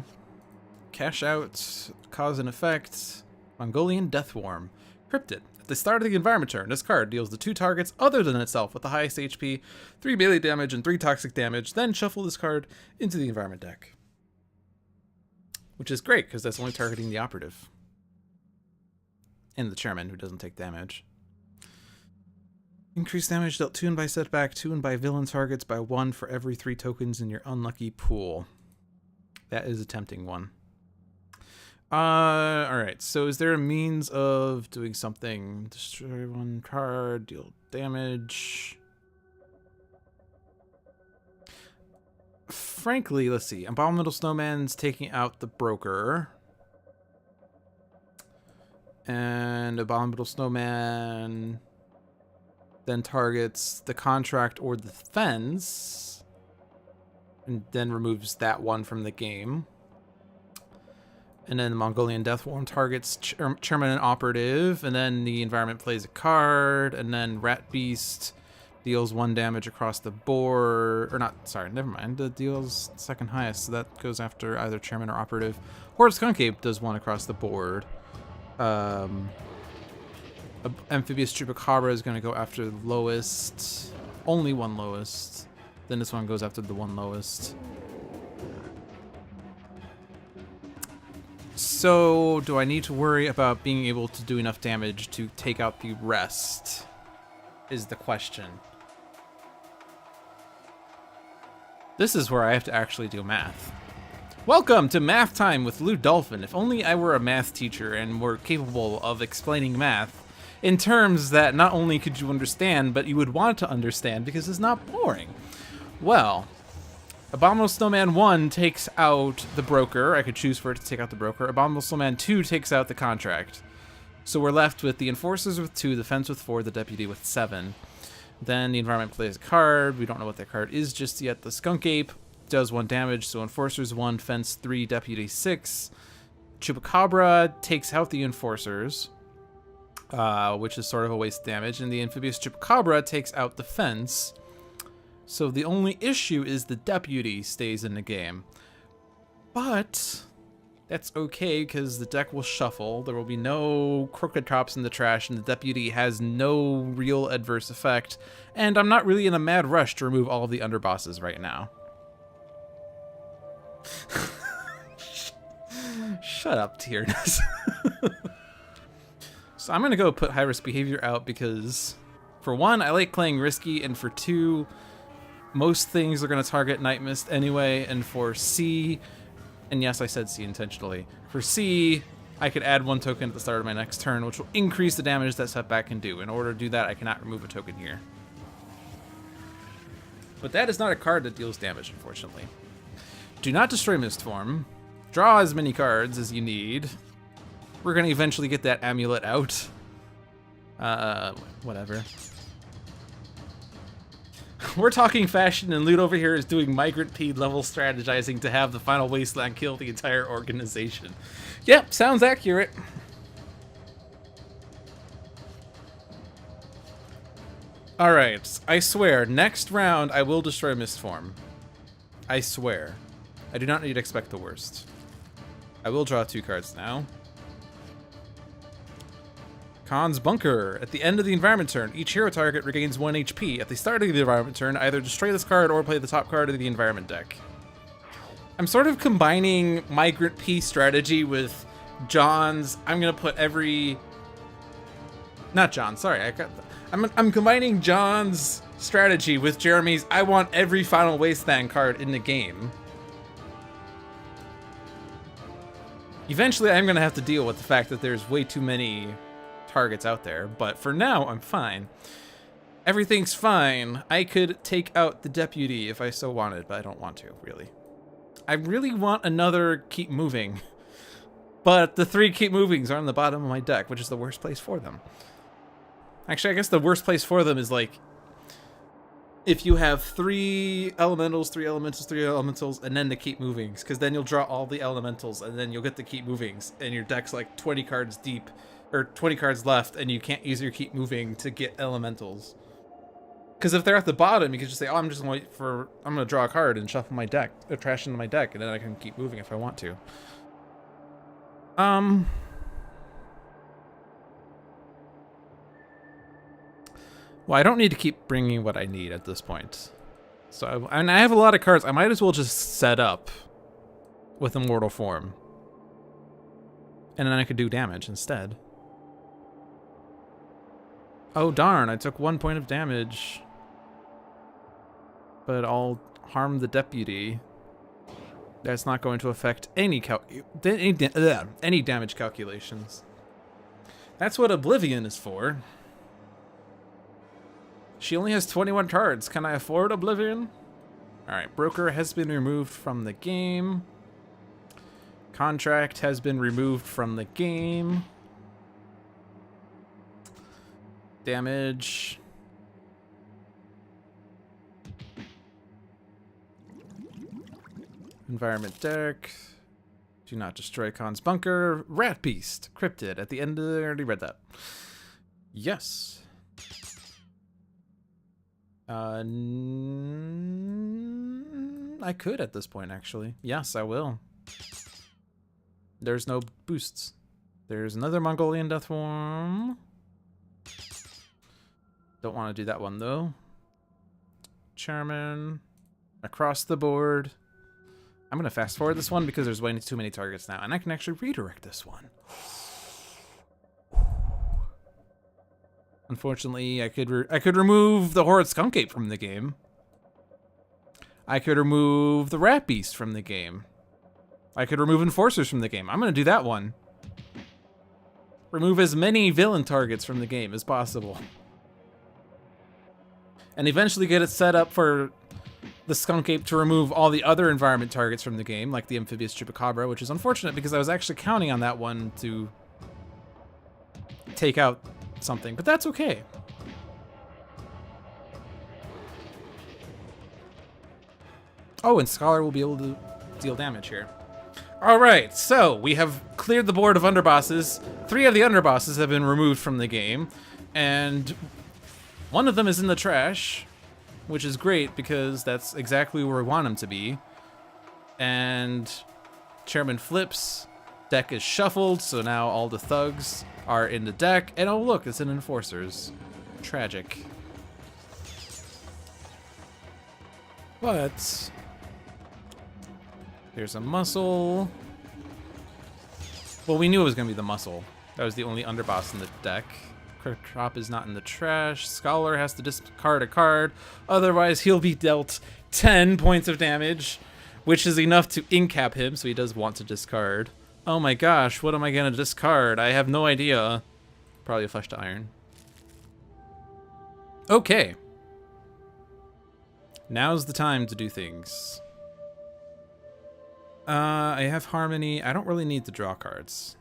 Speaker 1: Cash out, cause and effect, Mongolian Deathworm. Cryptid. At the start of the environment turn, this card deals to 2 targets other than itself with the highest HP, 3 melee damage, and 3 toxic damage, then shuffle this card into the environment deck. Which is great, because that's only targeting the operative. And the chairman, who doesn't take damage. Increased damage dealt 2 by Setback, 2 by villain targets by 1 for every 3 tokens in your unlucky pool. That is a tempting one. Alright, so is there a means of doing something? Destroy 1 card, deal damage. Frankly, let's see. Abominable Snowman's taking out the Broker. And Abominable Snowman then targets the Contract or the Fence. And then removes that one from the game. And then the Mongolian Deathworm targets Chairman and Operative. And then the environment plays a card. And then Rat Beast deals 1 damage across the board. Or not, sorry, never mind. It deals second highest. So that goes after either Chairman or Operative. Horde Skunk Ape does 1 across the board. Amphibious Chupacabra is going to go after the lowest. Only 1 lowest. Then this one goes after the 1 lowest. So, do I need to worry about being able to do enough damage to take out the rest? Is the question. This is where I have to actually do math. Welcome to Math Time with Lou Dolphin. If only I were a math teacher and were capable of explaining math in terms that not only could you understand, but you would want to understand because it's not boring. Well, Abominable Snowman 1 takes out the Broker. I could choose for it to take out the Broker. Abominable Snowman 2 takes out the Contract. So we're left with the Enforcers with 2, the Fence with 4, the Deputy with 7. Then the environment plays a card. We don't know what that card is just yet. The Skunk Ape does 1 damage, so Enforcers 1, Fence 3, Deputy 6. Chupacabra takes out the Enforcers, which is sort of a waste of damage. And the Amphibious Chupacabra takes out the Fence. So the only issue is the Deputy stays in the game. But that's okay, because the deck will shuffle. There will be no Crooked Cops in the trash, and the Deputy has no real adverse effect. And I'm not really in a mad rush to remove all of the underbosses right now. Shut up, Tierness. So I'm going to go put High Risk Behavior out because, for 1, I like playing risky, and for 2... most things are going to target Nightmist anyway, and for C, and yes, I said C intentionally, for C, I could add 1 token at the start of my next turn, which will increase the damage that Setback can do. In order to do that, I cannot remove a token here. But that is not a card that deals damage, unfortunately. Do not destroy Mistform. Draw as many cards as you need. We're going to eventually get that amulet out. Whatever. We're talking fashion, and Loot over here is doing Migrant P level strategizing to have the final Wasteland kill the entire organization. Yep, sounds accurate. Alright, I swear, next round I will destroy Mistform. I swear. I do not need to expect the worst. I will draw 2 cards now. Khan's Bunker. At the end of the environment turn, each hero target regains 1 HP. At the start of the environment turn, either destroy this card or play the top card of the environment deck. I'm sort of combining Migrant P strategy with John's. I'm gonna put every... Not John, sorry. I'm combining John's strategy with Jeremy's. I want every final Wasteland card in the game. Eventually, I'm gonna have to deal with the fact that there's way too many targets out there, but for now I'm fine. Everything's fine. I could take out the Deputy if I so wanted, but I don't want to, really. I really want another Keep Moving, but the 3 Keep Movings are on the bottom of my deck, which is the worst place for them. Actually, I guess the worst place for them is like if you have 3 elementals, 3 elementals, 3 elementals, and then the keep movings, because then you'll draw all the elementals, and then you'll get the keep movings, and your deck's like 20 cards deep, or 20 cards left, and you can't use your keep moving to get elementals. Because if they're at the bottom, you can just say, oh, I'm just going to I'm going to draw a card and shuffle my deck, or trash into my deck, and then I can keep moving if I want to. Well, I don't need to keep bringing what I need at this point. So, I have a lot of cards. I might as well just set up with Immortal Form. And then I could do damage instead. Oh, darn. I took 1 point of damage. But I'll harm the deputy. That's not going to affect any damage calculations. That's what Oblivion is for. She only has 21 cards. Can I afford Oblivion? Alright, Broker has been removed from the game. Contract has been removed from the game. Damage. Environment deck. Do not destroy Khan's bunker. Rat Beast. Cryptid. At the end of I already read that. Yes. I could at this point, actually. Yes, I will. There's no boosts. There's another Mongolian Deathworm. Don't want to do that one, though. Chairman. Across the board. I'm going to fast forward this one because there's way too many targets now. And I can actually redirect this one. Unfortunately, I could remove the Horrid Skunk Ape from the game. I could remove the Rat Beast from the game. I could remove Enforcers from the game. I'm going to do that one. Remove as many villain targets from the game as possible. And eventually get it set up for the Skunk Ape to remove all the other environment targets from the game, like the Amphibious Chupacabra, which is unfortunate because I was actually counting on that one to take out something, but that's okay. Oh, and Scholar will be able to deal damage here. Alright, so we have cleared the board of underbosses. 3 of the underbosses have been removed from the game, and one of them is in the trash, which is great because that's exactly where we want him to be. And Chairman flips, deck is shuffled, so now all the thugs are in the deck, and oh look, it's an Enforcers. Tragic. But there's a muscle. Well, we knew it was gonna be the muscle. That was the only underboss in the deck. Crop is not in the trash. Scholar has to discard a card, otherwise he'll be dealt 10 points of damage, which is enough to incap him, so he does want to discard. Oh my gosh, what am I gonna discard? I have no idea. Probably a Flesh to Iron. Okay. Now's the time to do things. I have Harmony. I don't really need to draw cards.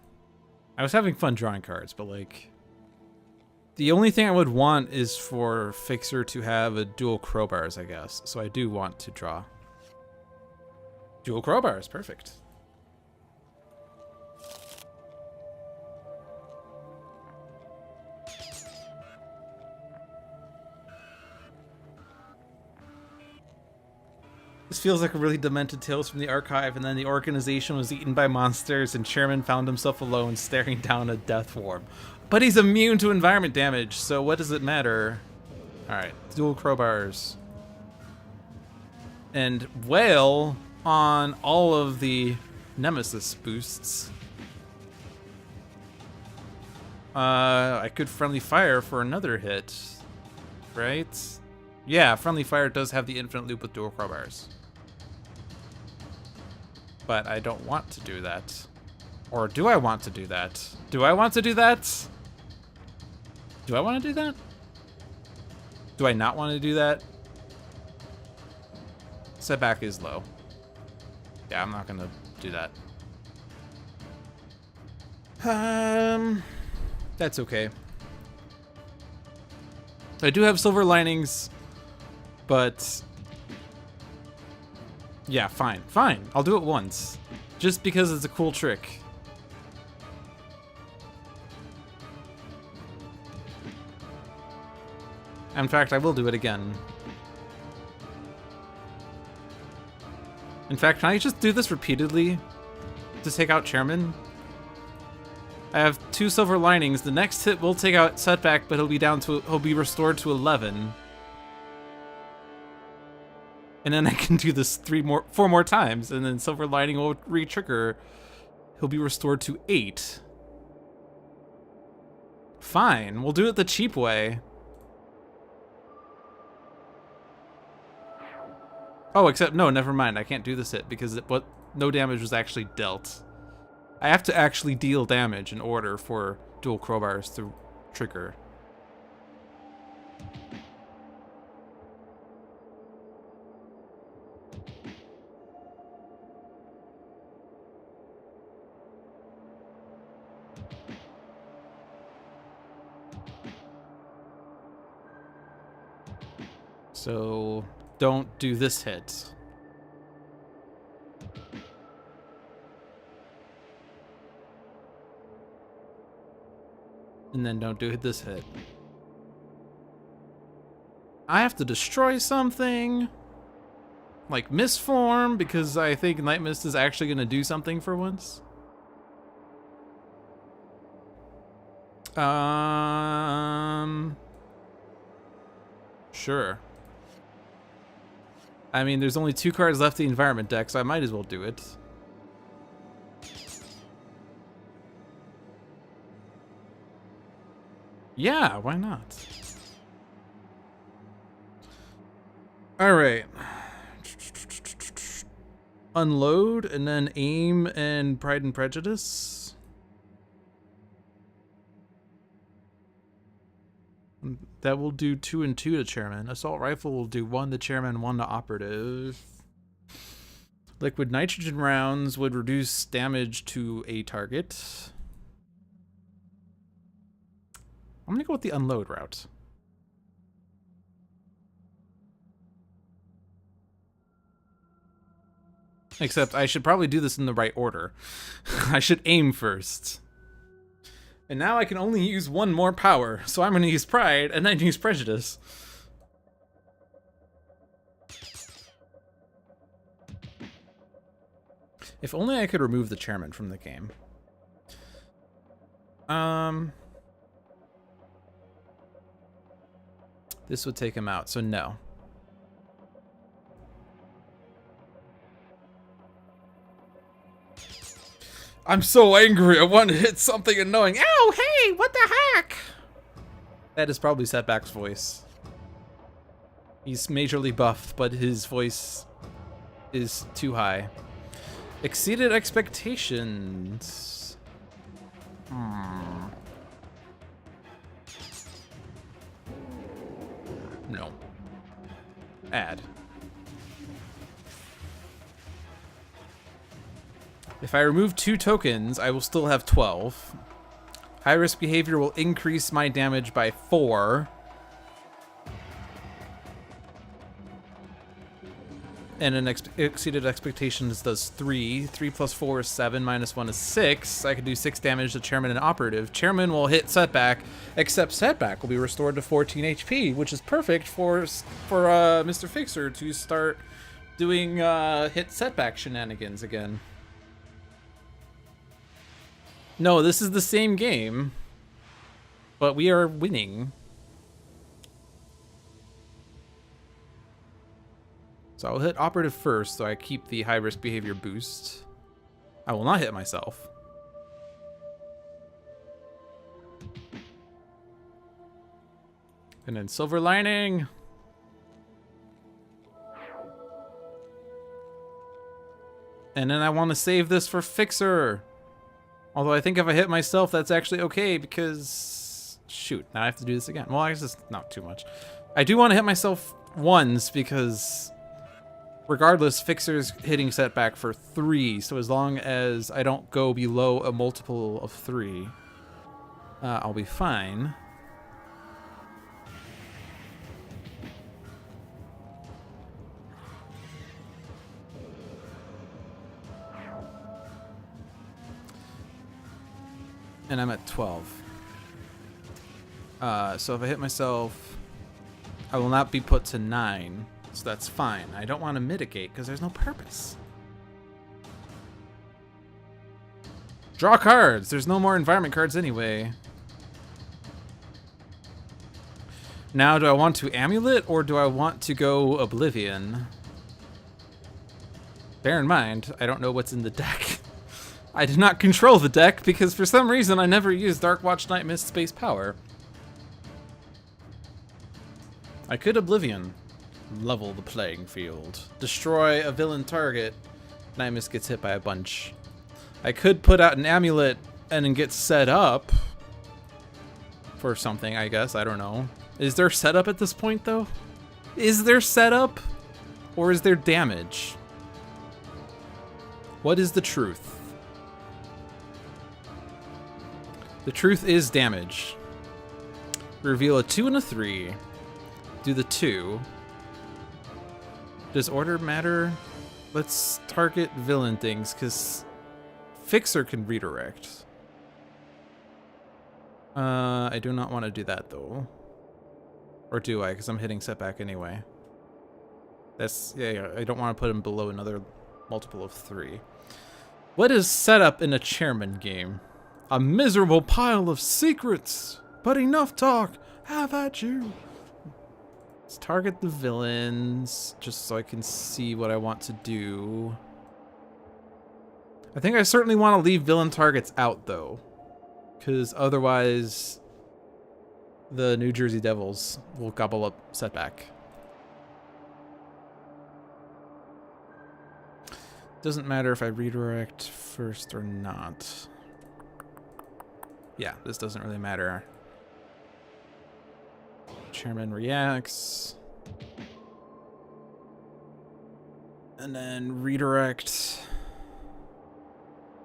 Speaker 1: I was having fun drawing cards, but like... The only thing I would want is for Fixer to have a dual crowbars, I guess. So I do want to draw. Dual crowbars, perfect. This feels like a really demented Tales from the Archive, and then the organization was eaten by monsters, and Chairman found himself alone staring down a death worm. But he's immune to environment damage, so what does it matter? Alright, dual crowbars. And Whale on all of the Nemesis boosts. I could Friendly Fire for another hit, right? Yeah, Friendly Fire does have the infinite loop with dual crowbars. But I don't want to do that. Or do I want to do that? Do I want to do that? Do I want to do that? Do I not want to do that? Setback is low. Yeah, I'm not going to do that. That's okay. I do have Silver Linings. But yeah, fine. I'll do it once. Just because it's a cool trick. In fact, I will do it again. In fact, can I just do this repeatedly to take out Chairman? I have 2 silver linings. The next hit will take out Setback, but he'll be restored to 11. And then I can do this 4 more times, and then silver lining will re-trigger. He'll be restored to 8. Fine, we'll do it the cheap way. Oh, except no, never mind. I can't do this hit because no damage was actually dealt. I have to actually deal damage in order for dual crowbars to trigger. So don't do this hit. And then don't do this hit. I have to destroy something. Like Misform, because I think Nightmist is actually going to do something for once. Sure. I mean, there's only 2 cards left in the environment deck, so I might as well do it. Yeah, why not? All right. Unload and then aim and Pride and Prejudice. That will do 2 and 2 to Chairman. Assault Rifle will do 1 to Chairman, 1 to Operative. Liquid Nitrogen rounds would reduce damage to a target. I'm gonna go with the unload route. Except I should probably do this in the right order. I should aim first. And now I can only use 1 more power, so I'm gonna use Pride and then use Prejudice. If only I could remove the Chairman from the game. This would take him out, so no. I'm so angry, I want to hit something annoying. Ow, hey, what the heck? That is probably Setback's voice. He's majorly buffed, but his voice is too high. Exceeded expectations. No. Add. If I remove 2 tokens, I will still have 12. High risk behavior will increase my damage by 4. And an exceeded expectations does 3. 3 plus 4 is 7, minus 1 is 6. I can do 6 damage to Chairman and Operative. Chairman will hit Setback, except Setback will be restored to 14 HP, which is perfect for Mr. Fixer to start doing hit Setback shenanigans again. No, this is the same game, but we are winning. So I'll hit Operative first, so I keep the high risk behavior boost. I will not hit myself. And then Silver Lining. And then I want to save this for Fixer. Although I think if I hit myself, that's actually okay because... Shoot, now I have to do this again. Well, I guess it's not too much. I do want to hit myself once because... Regardless, Fixer's hitting Setback for 3, so as long as I don't go below a multiple of 3, I'll be fine. And I'm at 12. So if I hit myself, I will not be put to 9. So that's fine. I don't want to mitigate because there's no purpose. Draw cards. There's no more environment cards anyway. Now, do I want to Amulet or do I want to go Oblivion? Bear in mind, I don't know what's in the deck. I did not control the deck because for some reason I never used Darkwatch Nightmist Space Power. I could Oblivion. Level the playing field. Destroy a villain target. Nightmist gets hit by a bunch. I could put out an Amulet and then get set up for something, I guess. I don't know. Is there setup at this point, though? Is there setup? Or is there damage? What is the truth? The truth is damage. Reveal a 2 and a 3. Do the 2. Does order matter? Let's target villain things, because Fixer can redirect. I do not want to do that, though. Or do I? Because I'm hitting Setback anyway. That's, yeah, I don't want to put him below another multiple of 3. What is setup in a chairman game? A miserable pile of secrets! But enough talk! Have at you! Let's target the villains, just so I can see what I want to do. I think I certainly want to leave villain targets out, though. Because otherwise, the New Jersey Devils will gobble up Setback. Doesn't matter if I redirect first or not. Yeah, this doesn't really matter. Chairman reacts. And then redirect.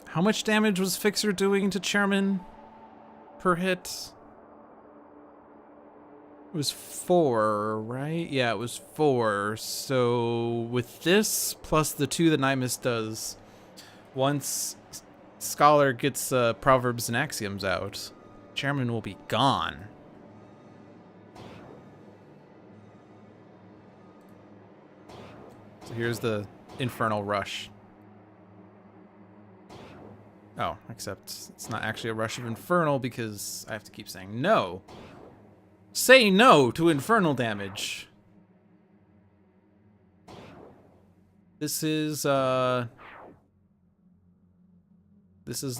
Speaker 1: How much damage was Fixer doing to Chairman per hit? It was 4, right? Yeah, it was 4. So with this plus the 2 that Nightmist does, once Scholar gets Proverbs and Axioms out, Chairman will be gone. So here's the Infernal Rush. Oh, except it's not actually a Rush of Infernal because I have to keep saying no. Say no to Infernal damage. This is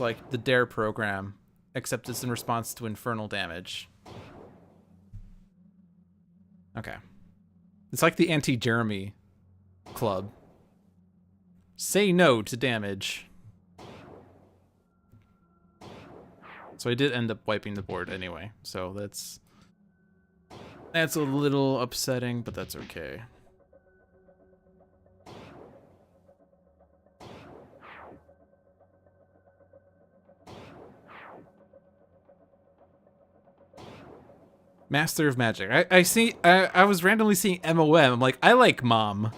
Speaker 1: like the Dare program, except it's in response to Infernal damage. Okay. It's like the anti-Jeremy club. Say no to damage. So I did end up wiping the board anyway, so that's a little upsetting, but that's okay. Master of Magic. I was randomly seeing MOM. I'm like, I like Mom.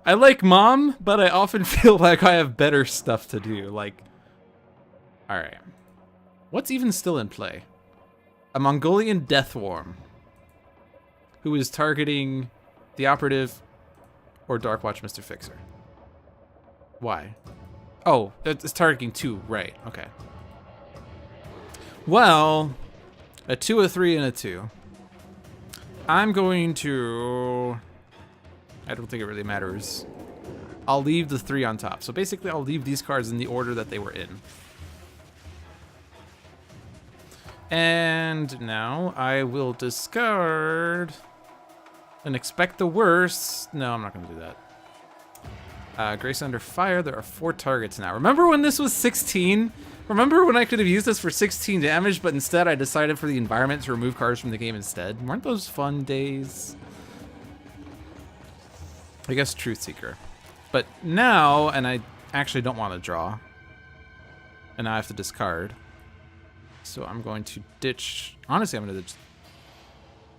Speaker 1: I like Mom, but I often feel like I have better stuff to do. Like, all right. What's even still in play? A Mongolian Deathworm who is targeting the Operative or Darkwatch Mr. Fixer. Why? Oh, it's targeting 2, right, okay. Well, a 2, a 3, and a 2. I'm going to... I don't think it really matters. I'll leave the 3 on top. So basically, I'll leave these cards in the order that they were in. And now I will discard and expect the worst. No, I'm not going to do that. Grace Under Fire. There are 4 targets now. Remember when this was 16? Remember when I could have used this for 16 damage, but instead I decided for the environment to remove cards from the game instead? Weren't those fun days? I guess Truth Seeker. But now, and I actually don't want to draw. And now I have to discard. So I'm going to ditch... Honestly, I'm going to ditch...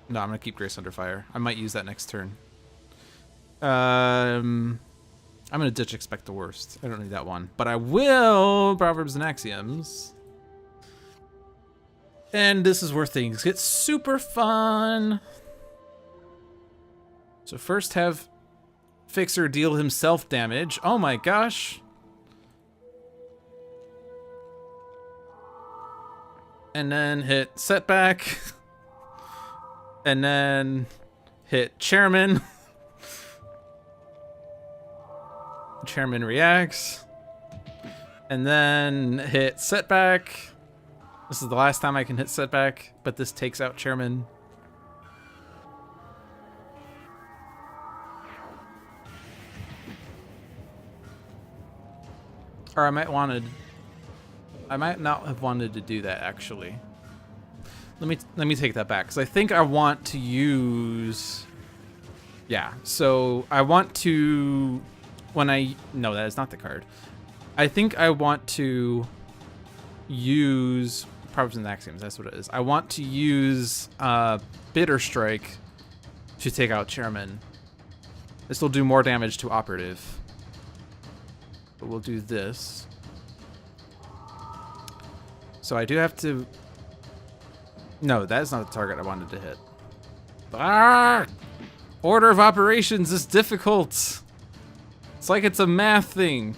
Speaker 1: No, I'm going to keep Grace Under Fire. I might use that next turn. I'm going to ditch Expect the Worst. I don't need that one. But I will Proverbs and Axioms. And this is where things get super fun. So first have Fixer deal himself damage. Oh my gosh. And then hit Setback. And then hit Chairman. Chairman reacts. And then hit Setback. This is the last time I can hit Setback, but this takes out Chairman. Or I might not have wanted to do that actually. Let me take that back, because I think I want to use, yeah, so I want to, no, that is not the card. I think I want to use Proverbs and Axioms, that's what it is. I want to use Bitter Strike to take out Chairman. This will do more damage to Operative. But we'll do this. So I do have to... No, that is not the target I wanted to hit. Ah! Order of operations is difficult. It's like it's a math thing.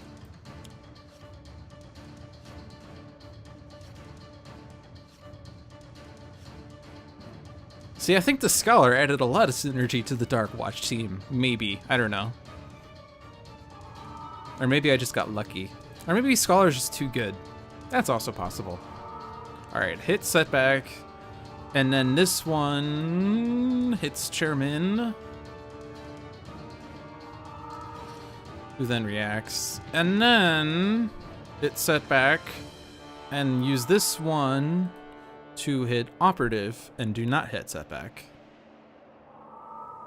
Speaker 1: See, I think the Scholar added a lot of synergy to the Dark Watch team. Maybe. I don't know. Or maybe I just got lucky. Or maybe Scholar's just too good. That's also possible. Alright, hit Setback. And then this one hits Chairman, who then reacts. And then hit Setback and use this one to hit Operative and do not hit Setback.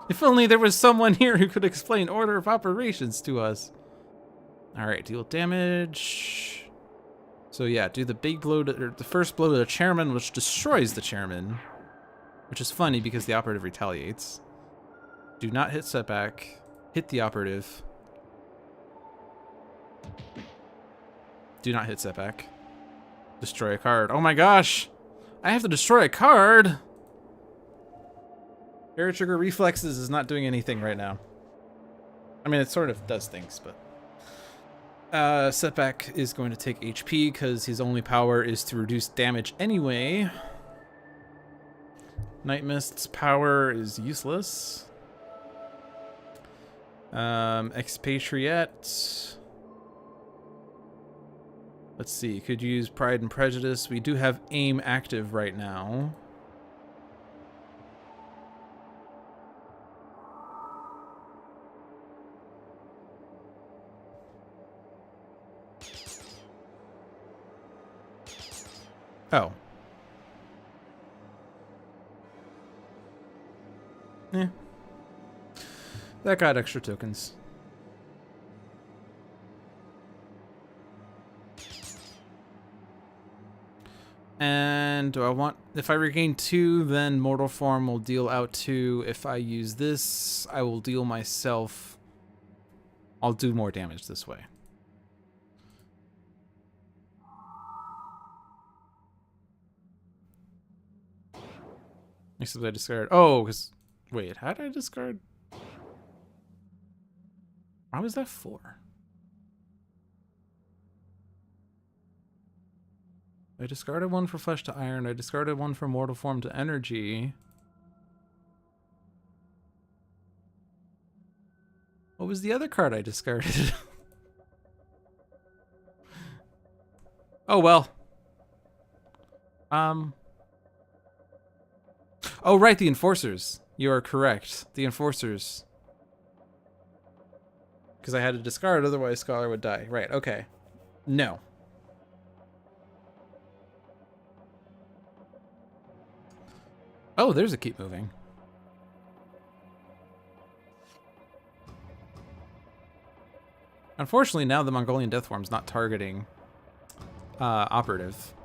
Speaker 1: If only there was someone here who could explain order of operations to us. Alright, deal damage. So yeah, do the big blow to, or the first blow to the Chairman, which destroys the Chairman. Which is funny because the Operative retaliates. Do not hit Setback. Hit the Operative. Do not hit Setback. Destroy a card. Oh my gosh! I have to destroy a card! Air Trigger Reflexes is not doing anything right now. I mean, it sort of does things, but... Setback is going to take HP because his only power is to reduce damage anyway. Nightmist's power is useless. Expatriette. Let's see, could use Pride and Prejudice. We do have aim active right now. Oh. Yeah. That got extra tokens. And do I want... If I regain 2, then Mortal Form will deal out 2. If I use this, I will deal myself... I'll do more damage this way. Except I discard... Oh, because... Wait, how did I discard... Why was that for? I discarded 1 for Flesh to Iron. I discarded 1 for Mortal Form to Energy. What was the other card I discarded? Oh, well. Oh, right, the Enforcers. You are correct. The Enforcers. Because I had to discard, otherwise Scholar would die. Right, okay. No. Oh, there's a keep moving. Unfortunately, now the Mongolian Deathworm's not targeting Operative.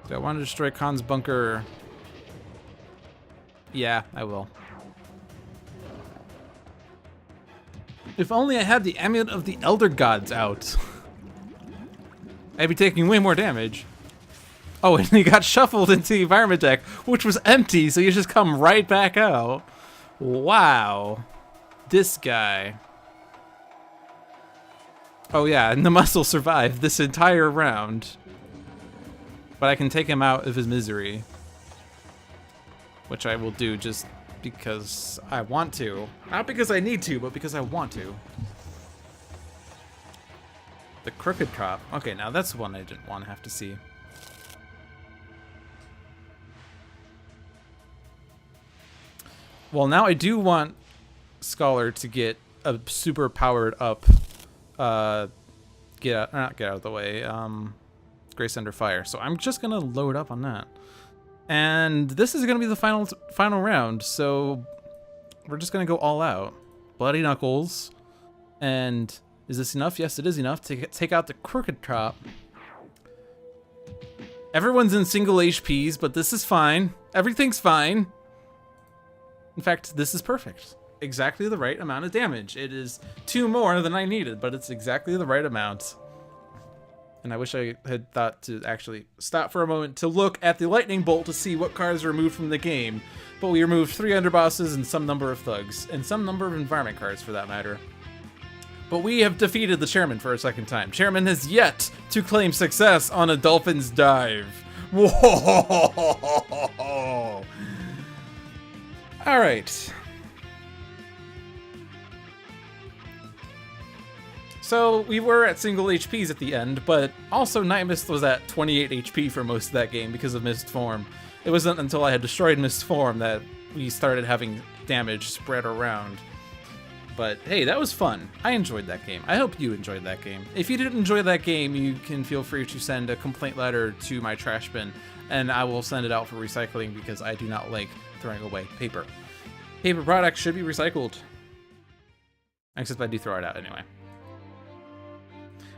Speaker 1: Do I want to destroy Khan's bunker? Yeah, I will. If only I had the Amulet of the Elder Gods out. I'd be taking way more damage. Oh, and he got shuffled into the environment deck, which was empty, so you just come right back out. Wow. This guy. Oh yeah, and the muscle survived this entire round. But I can take him out of his misery. Which I will do just because I want to. Not because I need to, but because I want to. The Crooked Cop. Okay, now that's one I didn't want to have to see. Well, now I do want Scholar to get a super powered up, not get out of the way, Grace Under Fire. So I'm just gonna load up on that. And this is gonna be the final round, so we're just gonna go all out. Bloody Knuckles. And is this enough? Yes, it is enough to take out the Crooked Cop. Everyone's in single HPs, but this is fine. Everything's fine. In fact, this is perfect. Exactly the right amount of damage. It is 2 more than I needed, but it's exactly the right amount. And I wish I had thought to actually stop for a moment to look at the lightning bolt to see what cards were removed from the game. But we removed 3 underbosses and some number of thugs, and some number of environment cards for that matter. But we have defeated the Chairman for a second time. Chairman has yet to claim success on a Dolphins dive. Whoa! All right. So we were at single HPs at the end, but also Nightmist was at 28 HP for most of that game because of Mist Form. It wasn't until I had destroyed Mist Form that we started having damage spread around. But hey, that was fun. I enjoyed that game. I hope you enjoyed that game. If you didn't enjoy that game, you can feel free to send a complaint letter to my trash bin, and I will send it out for recycling because I do not like throwing away paper. Paper products should be recycled. Except I do throw it out anyway.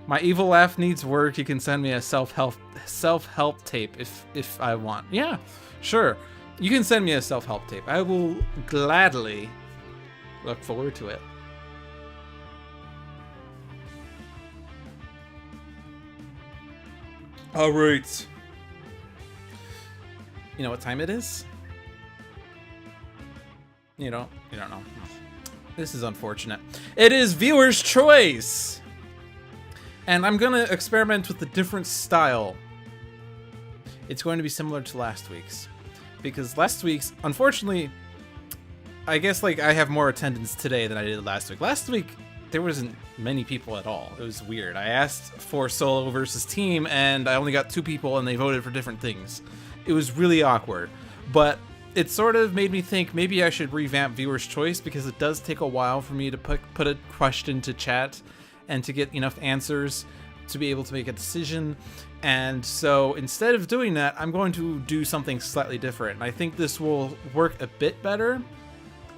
Speaker 1: My evil laugh needs work. You can send me a self-help tape if I want. Yeah, sure. You can send me a self-help tape. I will gladly look forward to it. All right. You know what time it is? You don't know. This is unfortunate. It is viewer's choice. And I'm gonna experiment with a different style. It's going to be similar to last week's. Because last week's, unfortunately, I guess like I have more attendance today than I did last week. Last week, there wasn't many people at all. It was weird. I asked for solo versus team, and I only got 2 people, and they voted for different things. It was really awkward. But it sort of made me think maybe I should revamp viewer's choice, because it does take a while for me to put a question to chat and to get enough answers to be able to make a decision. And so instead of doing that, I'm going to do something slightly different. And I think this will work a bit better.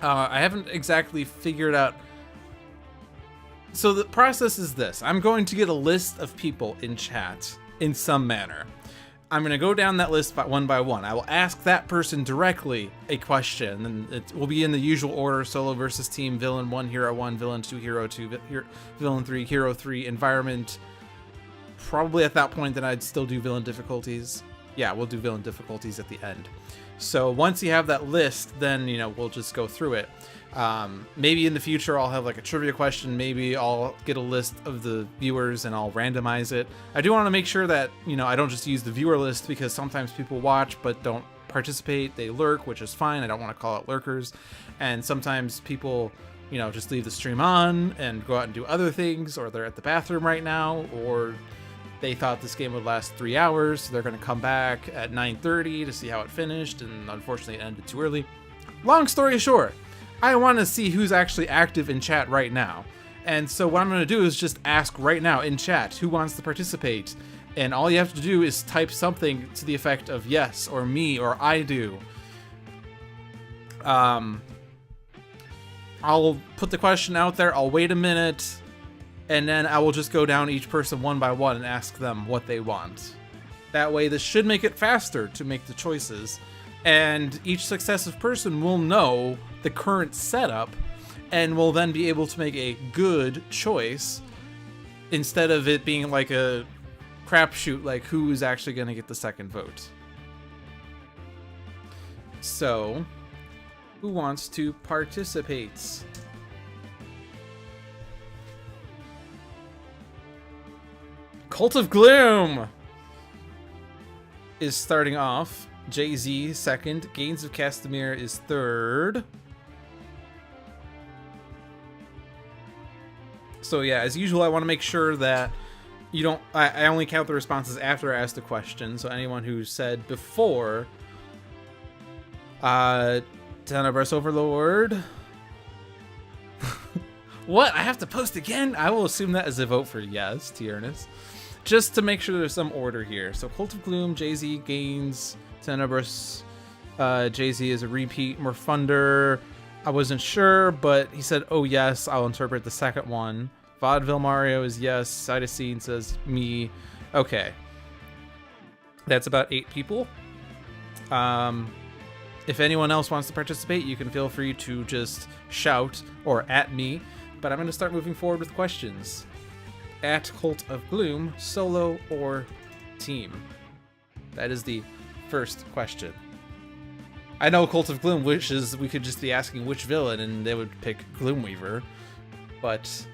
Speaker 1: I haven't exactly figured out. So the process is this. I'm going to get a list of people in chat in some manner. I'm going to go down that list one by one. I will ask that person directly a question, and it will be in the usual order: solo versus team, villain 1, hero 1, villain 2, hero 2, villain 3, hero 3, environment. Probably at that point, then I'd still do villain difficulties. Yeah, we'll do villain difficulties at the end. So once you have that list, then, you know, we'll just go through it. Maybe in the future I'll have like a trivia question. Maybe I'll get a list of the viewers and I'll randomize it. I do want to make sure that, you know, I don't just use the viewer list, because sometimes people watch but don't participate. They lurk, which is fine. I don't want to call out lurkers. And sometimes people, you know, just leave the stream on and go out and do other things, or they're at the bathroom right now, or they thought this game would last 3 hours, so they're going to come back at 9:30 to see how it finished, and unfortunately it ended too early. Long story short, I want to see who's actually active in chat right now. And so what I'm going to do is just ask right now in chat who wants to participate. And all you have to do is type something to the effect of yes, or me, or I do. I'll put the question out there, I'll wait a minute, and then I will just go down each person one by one and ask them what they want. That way this should make it faster to make the choices. And each successive person will know the current setup and will then be able to make a good choice, instead of it being like a crapshoot, like who's actually going to get the second vote. So, who wants to participate? Cult of Gloom is starting off. Jay-Z second. Gains of Castamere is third. So yeah, as usual, I want to make sure that you don't... I only count the responses after I ask the question. So anyone who said before... Tenebris Overlord... What? I have to post again? I will assume that as a vote for yes, Tiernis. Just to make sure there's some order here. So Cult of Gloom, Jay-Z, Gains, Tenebris, Jay-Z is a repeat, Morfunder. I wasn't sure, but he said, oh yes, I'll interpret the second one. Vaudeville Mario is yes, Cytosine says me. Okay. That's about 8 people. If anyone else wants to participate, you can feel free to just shout or at me. But I'm going to start moving forward with questions. At Cult of Gloom, solo or team? That is the first question. I know Cult of Gloom wishes we could just be asking which villain and they would pick Gloomweaver. But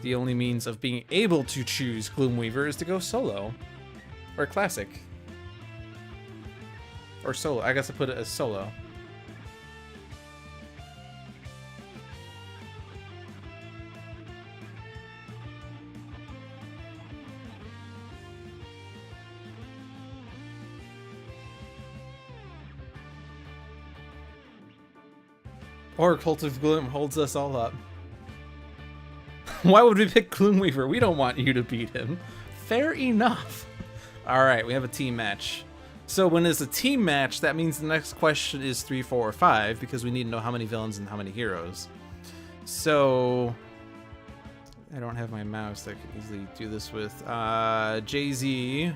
Speaker 1: the only means of being able to choose Gloomweaver is to go solo. Or classic. Or solo. I guess I put it as solo. Or Cult of Gloom holds us all up. Why would we pick Gloomweaver? We don't want you to beat him. Fair enough. Alright, we have a team match. So when it's a team match, that means the next question is 3, 4, or 5, because we need to know how many villains and how many heroes. So... I don't have my mouse that I can easily do this with. Jay-Z.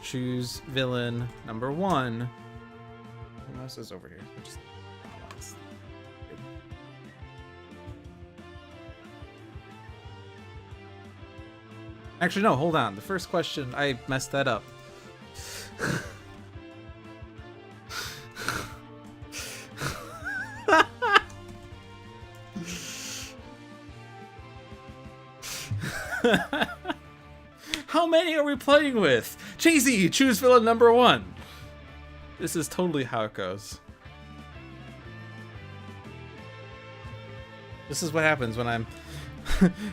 Speaker 1: Choose villain number 1. My mouse is over here. Actually, no, hold on. The first question, I messed that up. How many are we playing with? Jay-Z, choose villain number 1. This is totally how it goes. This is what happens when I'm...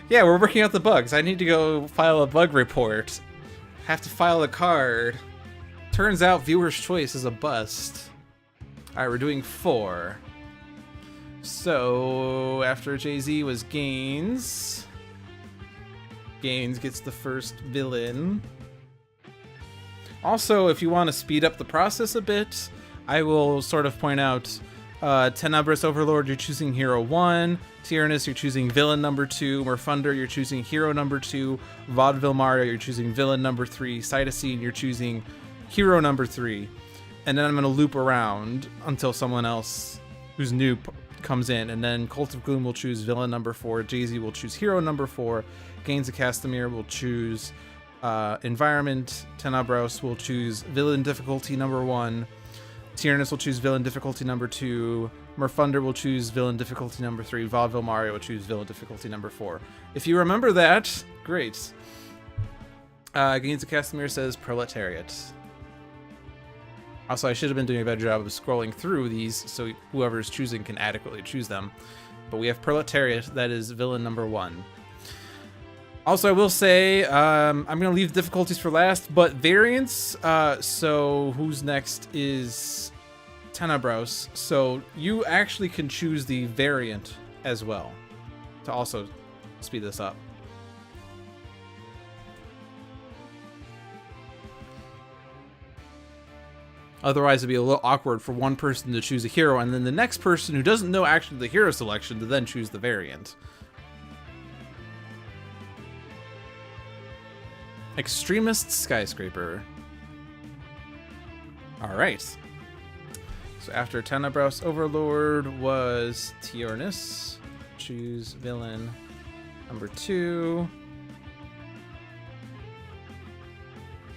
Speaker 1: Yeah, we're working out the bugs. I need to go file a bug report. Have to file a card. Turns out viewer's choice is a bust. Alright, we're doing 4. So, after Jay-Z was Gains. Gains gets the first villain. Also, if you want to speed up the process a bit, I will sort of point out Tenebris Overlord, you're choosing Hero 1. Tyrannus, you're choosing Villain number 2. Morfunder, you're choosing Hero number 2. Vaudeville Mario, you're choosing Villain number 3. Cytosine, you're choosing Hero number 3. And then I'm going to loop around until someone else who's new comes in. And then Cult of Gloom will choose Villain number 4. Jay-Z will choose Hero number 4. Gains of Castamere will choose Environment. Tenebros will choose Villain difficulty number 1. Tyrannus will choose Villain difficulty number 2. Morfunder will choose Villain difficulty number 3. Vaudeville Mario will choose Villain difficulty number 4. If you remember that, great. Gains of Castamere says Proletariat. Also, I should have been doing a better job of scrolling through these so whoever's choosing can adequately choose them. But we have Proletariat, that is Villain number 1. Also, I will say, I'm going to leave difficulties for last, but variants, so who's next is Tenebros. So you actually can choose the variant as well to also speed this up. Otherwise, it'd be a little awkward for one person to choose a hero and then the next person who doesn't know actually the hero selection to then choose the variant. Extremist Skyscraper. Alright. So after Tenebros Overlord was Tyrannus. Choose villain number 2.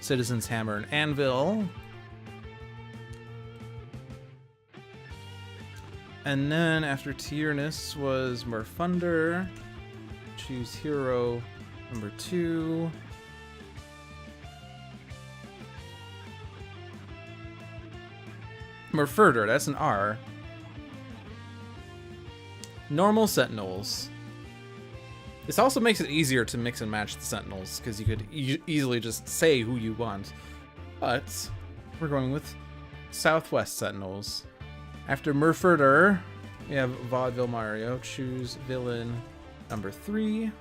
Speaker 1: Citizens Hammer and Anvil. And then after Tyrannus was Merfunder. Choose hero number 2. Merfunder, that's an R. Normal Sentinels. This also makes it easier to mix and match the Sentinels, because you could easily just say who you want. But we're going with Southwest Sentinels. After Merfunder, we have Vaudeville Mario. Choose villain number 3.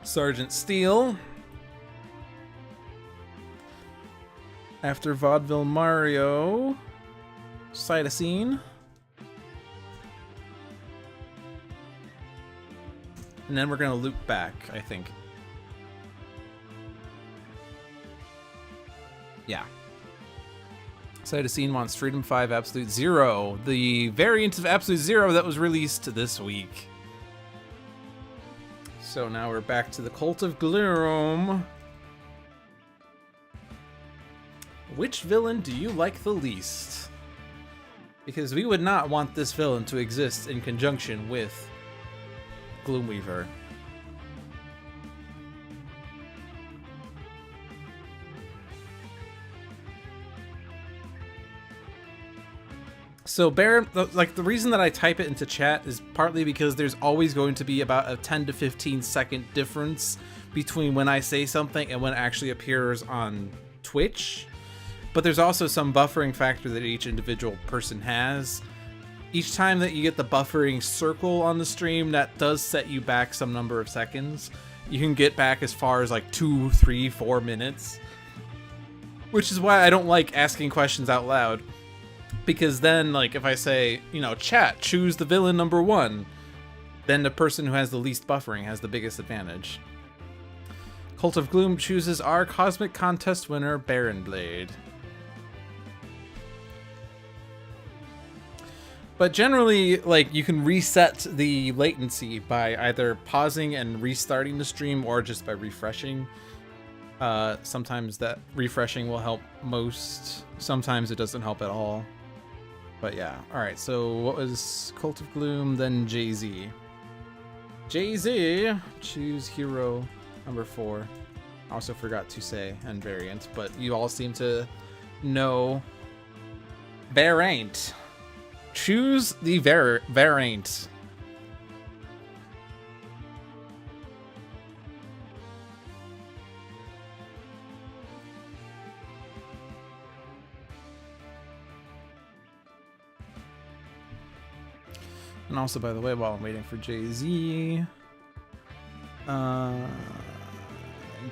Speaker 1: Sergeant Steel. After Vaudeville Mario, Cytosine. And then we're going to loop back, I think. Yeah. Cytosine wants Freedom 5 Absolute Zero, the variant of Absolute Zero that was released this week. So now we're back to the Cult of Gloom. Which villain do you like the least? Because we would not want this villain to exist in conjunction with Gloomweaver. So Baron, like the reason that I type it into chat is partly because there's always going to be about a 10 to 15 second difference between when I say something and when it actually appears on Twitch. But there's also some buffering factor that each individual person has. Each time that you get the buffering circle on the stream, that does set you back some number of seconds. You can get back as far as like 2, 3, 4 minutes. Which is why I don't like asking questions out loud. Because then, like, if I say, you know, chat, choose the villain number 1, then the person who has the least buffering has the biggest advantage. Cult of Gloom chooses our Cosmic Contest winner, Baron Blade. But generally, like, you can reset the latency by either pausing and restarting the stream or just by refreshing. Sometimes that refreshing will help most. Sometimes it doesn't help at all. But yeah, alright, so what was Cult of Gloom, then Jay-Z. Jay-Z, choose hero number 4. I also forgot to say, and variant, but you all seem to know variant. Choose the variant. And also, by the way, while I'm waiting for Jay-Z,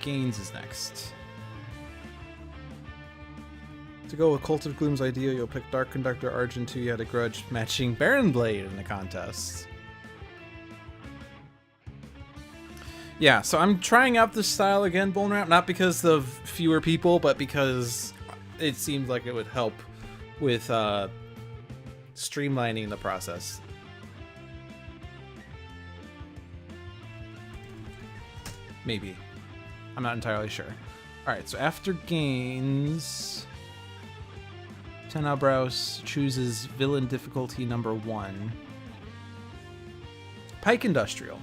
Speaker 1: Gaines is next. To go with Cult of Gloom's idea, you'll pick Dark Conductor, Argent, who you had a grudge matching Baron Blade in the contest. Yeah, so I'm trying out this style again, Bone Wrap, not because of fewer people, but because it seemed like it would help with streamlining the process. Maybe. I'm not entirely sure. Alright, so after Gaines, Handelabra chooses villain difficulty number 1. Pike Industrial.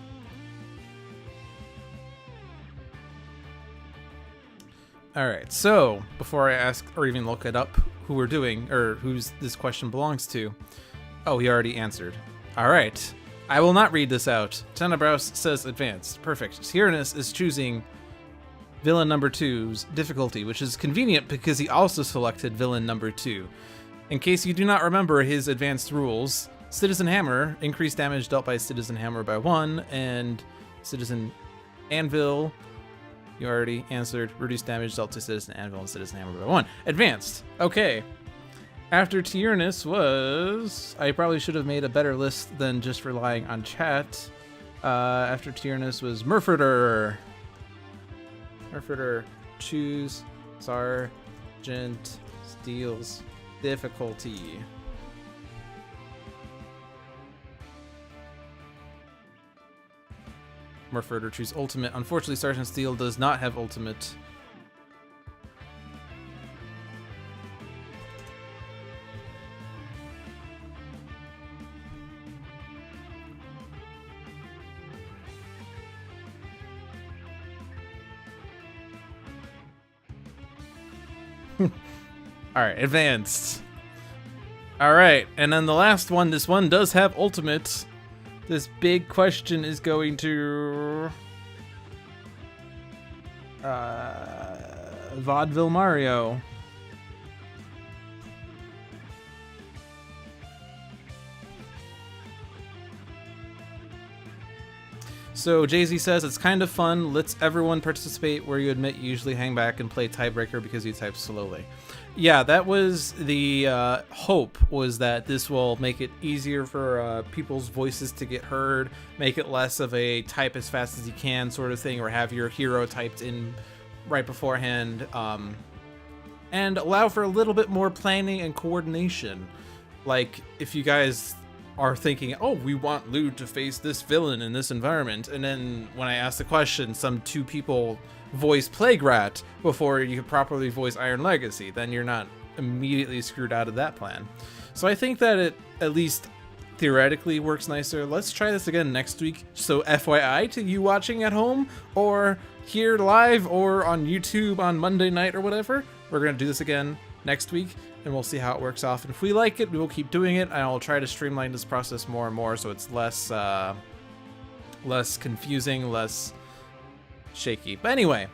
Speaker 1: Alright, so before I ask or even look it up who we're doing, or who's this question belongs to. Oh, he already answered. Alright. I will not read this out. Handelabra says advanced. Perfect. Tyrannus is choosing villain number 2's difficulty, which is convenient because he also selected villain number 2. In case you do not remember his advanced rules, Citizen Hammer, increased damage dealt by Citizen Hammer by 1, and Citizen Anvil, you already answered, reduced damage dealt to Citizen Anvil and Citizen Hammer by 1. Advanced. Okay. After Tyrannus was... I probably should have made a better list than just relying on chat. After Tyrannus was Merfunder. Merfunder, choose Sergeant Steel's difficulty. Morfurter choose ultimate. Unfortunately, Sergeant Steel does not have ultimate. Alright, advanced. Alright, and then the last one, this one does have ultimate. This big question is going to... Vaudeville Mario. So Jay-Z says, it's kind of fun, lets everyone participate where you admit you usually hang back and play tiebreaker because you type slowly. Yeah, that was the hope, was that this will make it easier for people's voices to get heard, make it less of a type as fast as you can sort of thing, or have your hero typed in right beforehand, and allow for a little bit more planning and coordination. Like, if you guys are thinking, oh, we want Lou to face this villain in this environment, and then when I ask the question, some two people voice Plague Rat before you could properly voice Iron Legacy, then you're not immediately screwed out of that plan. So I think that it at least theoretically works nicer. Let's try this again next week. So FYI to you watching at home, or here live, or on YouTube on Monday night or whatever, we're going to do this again next week, and we'll see how it works off. And if we like it, we will keep doing it, and I'll try to streamline this process more and more so it's less confusing, less shaky. But anyway,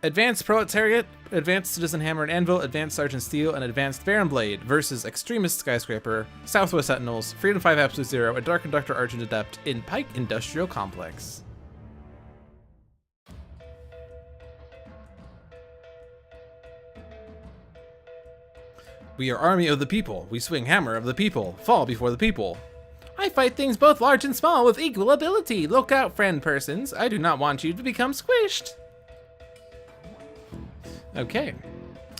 Speaker 1: Advanced Proletariat, Advanced Citizen Hammer and Anvil, Advanced Sergeant Steel, and Advanced Baron Blade versus Extremist Skyscraper, Southwest Sentinels, Freedom 5 Absolute Zero, and Dark Conductor Argent Adept in Pike Industrial Complex. We are army of the people. We swing hammer of the people. Fall before the people. I fight things both large and small with equal ability. Look out, friend persons. I do not want you to become squished. Okay.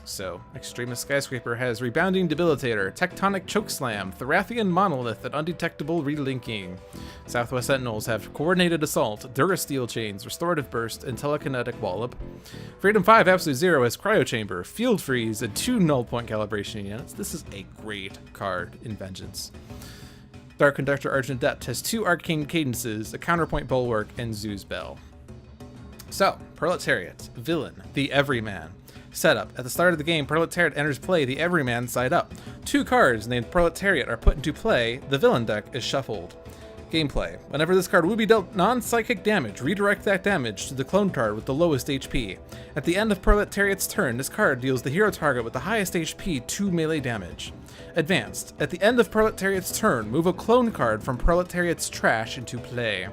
Speaker 1: So, Extremist Skyscraper has Rebounding Debilitator, Tectonic Chokeslam, Thorathian Monolith, and Undetectable Relinking. Southwest Sentinels have Coordinated Assault, Durasteel Chains, Restorative Burst, and Telekinetic Wallop. Freedom 5 Absolute Zero has Cryo Chamber, Field Freeze, and 2 Null Point Calibration units. This is a great card in Vengeance. Dark Conductor Argent Adept has 2 Arcane Cadences, a Counterpoint Bulwark, and Zeus Bell. So, Proletariat, Villain, the Everyman. Setup. At the start of the game, Proletariat enters play the Everyman side up. 2 cards named Proletariat are put into play. The villain deck is shuffled. Gameplay. Whenever this card will be dealt non-psychic damage, redirect that damage to the clone card with the lowest HP. At the end of Proletariat's turn, this card deals the hero target with the highest HP 2 melee damage. Advanced. At the end of Proletariat's turn, move a clone card from Proletariat's trash into play.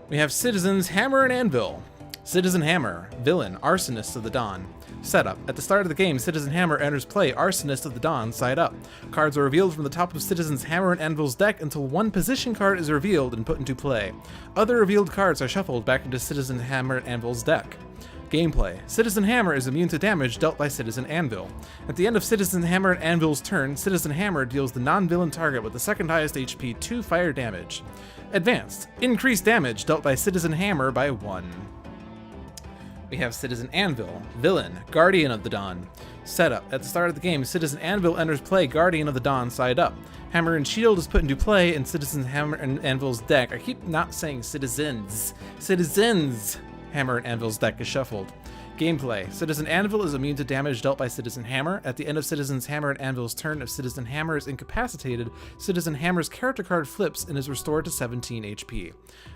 Speaker 1: We have Citizens Hammer and Anvil. Citizen Hammer, Villain, Arsonist of the Dawn. Setup. At the start of the game, Citizen Hammer enters play Arsonist of the Dawn side up. Cards are revealed from the top of Citizen's Hammer and Anvil's deck until one position card is revealed and put into play. Other revealed cards are shuffled back into Citizen Hammer and Anvil's deck. Gameplay. Citizen Hammer is immune to damage dealt by Citizen Anvil. At the end of Citizen Hammer and Anvil's turn, Citizen Hammer deals the non-villain target with the second highest HP 2 fire damage. Advanced. Increased damage dealt by Citizen Hammer by 1. We have Citizen Anvil, Villain, Guardian of the Dawn. Setup. At the start of the game, Citizen Anvil enters play Guardian of the Dawn side up. Hammer and Shield is put into play in Citizen Hammer and Anvil's deck. I keep not saying citizens. Citizens! Hammer and Anvil's deck is shuffled. Gameplay. Citizen Anvil is immune to damage dealt by Citizen Hammer. At the end of Citizen's Hammer and Anvil's turn, if Citizen Hammer is incapacitated, Citizen Hammer's character card flips and is restored to 17 HP.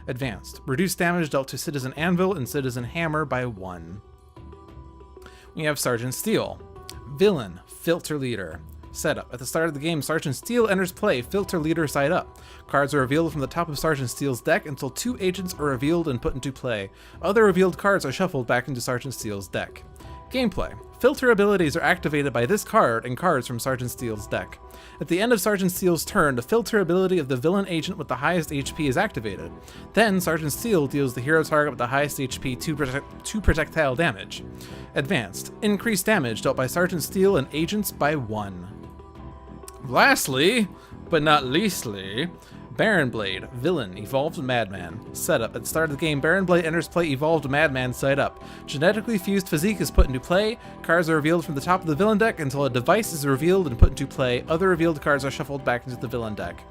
Speaker 1: Advanced. Reduce damage dealt to Citizen Anvil and Citizen Hammer by 1. We have Sergeant Steel. Villain, Filter Leader. Setup. At the start of the game, Sergeant Steel enters play Filter Leader side up. Cards are revealed from the top of Sergeant Steel's deck until 2 agents are revealed and put into play. Other revealed cards are shuffled back into Sergeant Steel's deck. Gameplay. Filter abilities are activated by this card and cards from Sergeant Steel's deck. At the end of Sergeant Steel's turn, the filter ability of the villain agent with the highest HP is activated. Then, Sergeant Steel deals the hero target with the highest HP 2 projectile damage. Advanced. Increased damage dealt by Sergeant Steel and agents by 1. Lastly, but not leastly, Baron Blade, Villain, Evolved Madman. Setup. At the start of the game, Baron Blade enters play Evolved Madman side up. Genetically fused physique is put into play. Cards are revealed from the top of the villain deck until a device is revealed and put into play. Other revealed cards are shuffled back into the villain deck.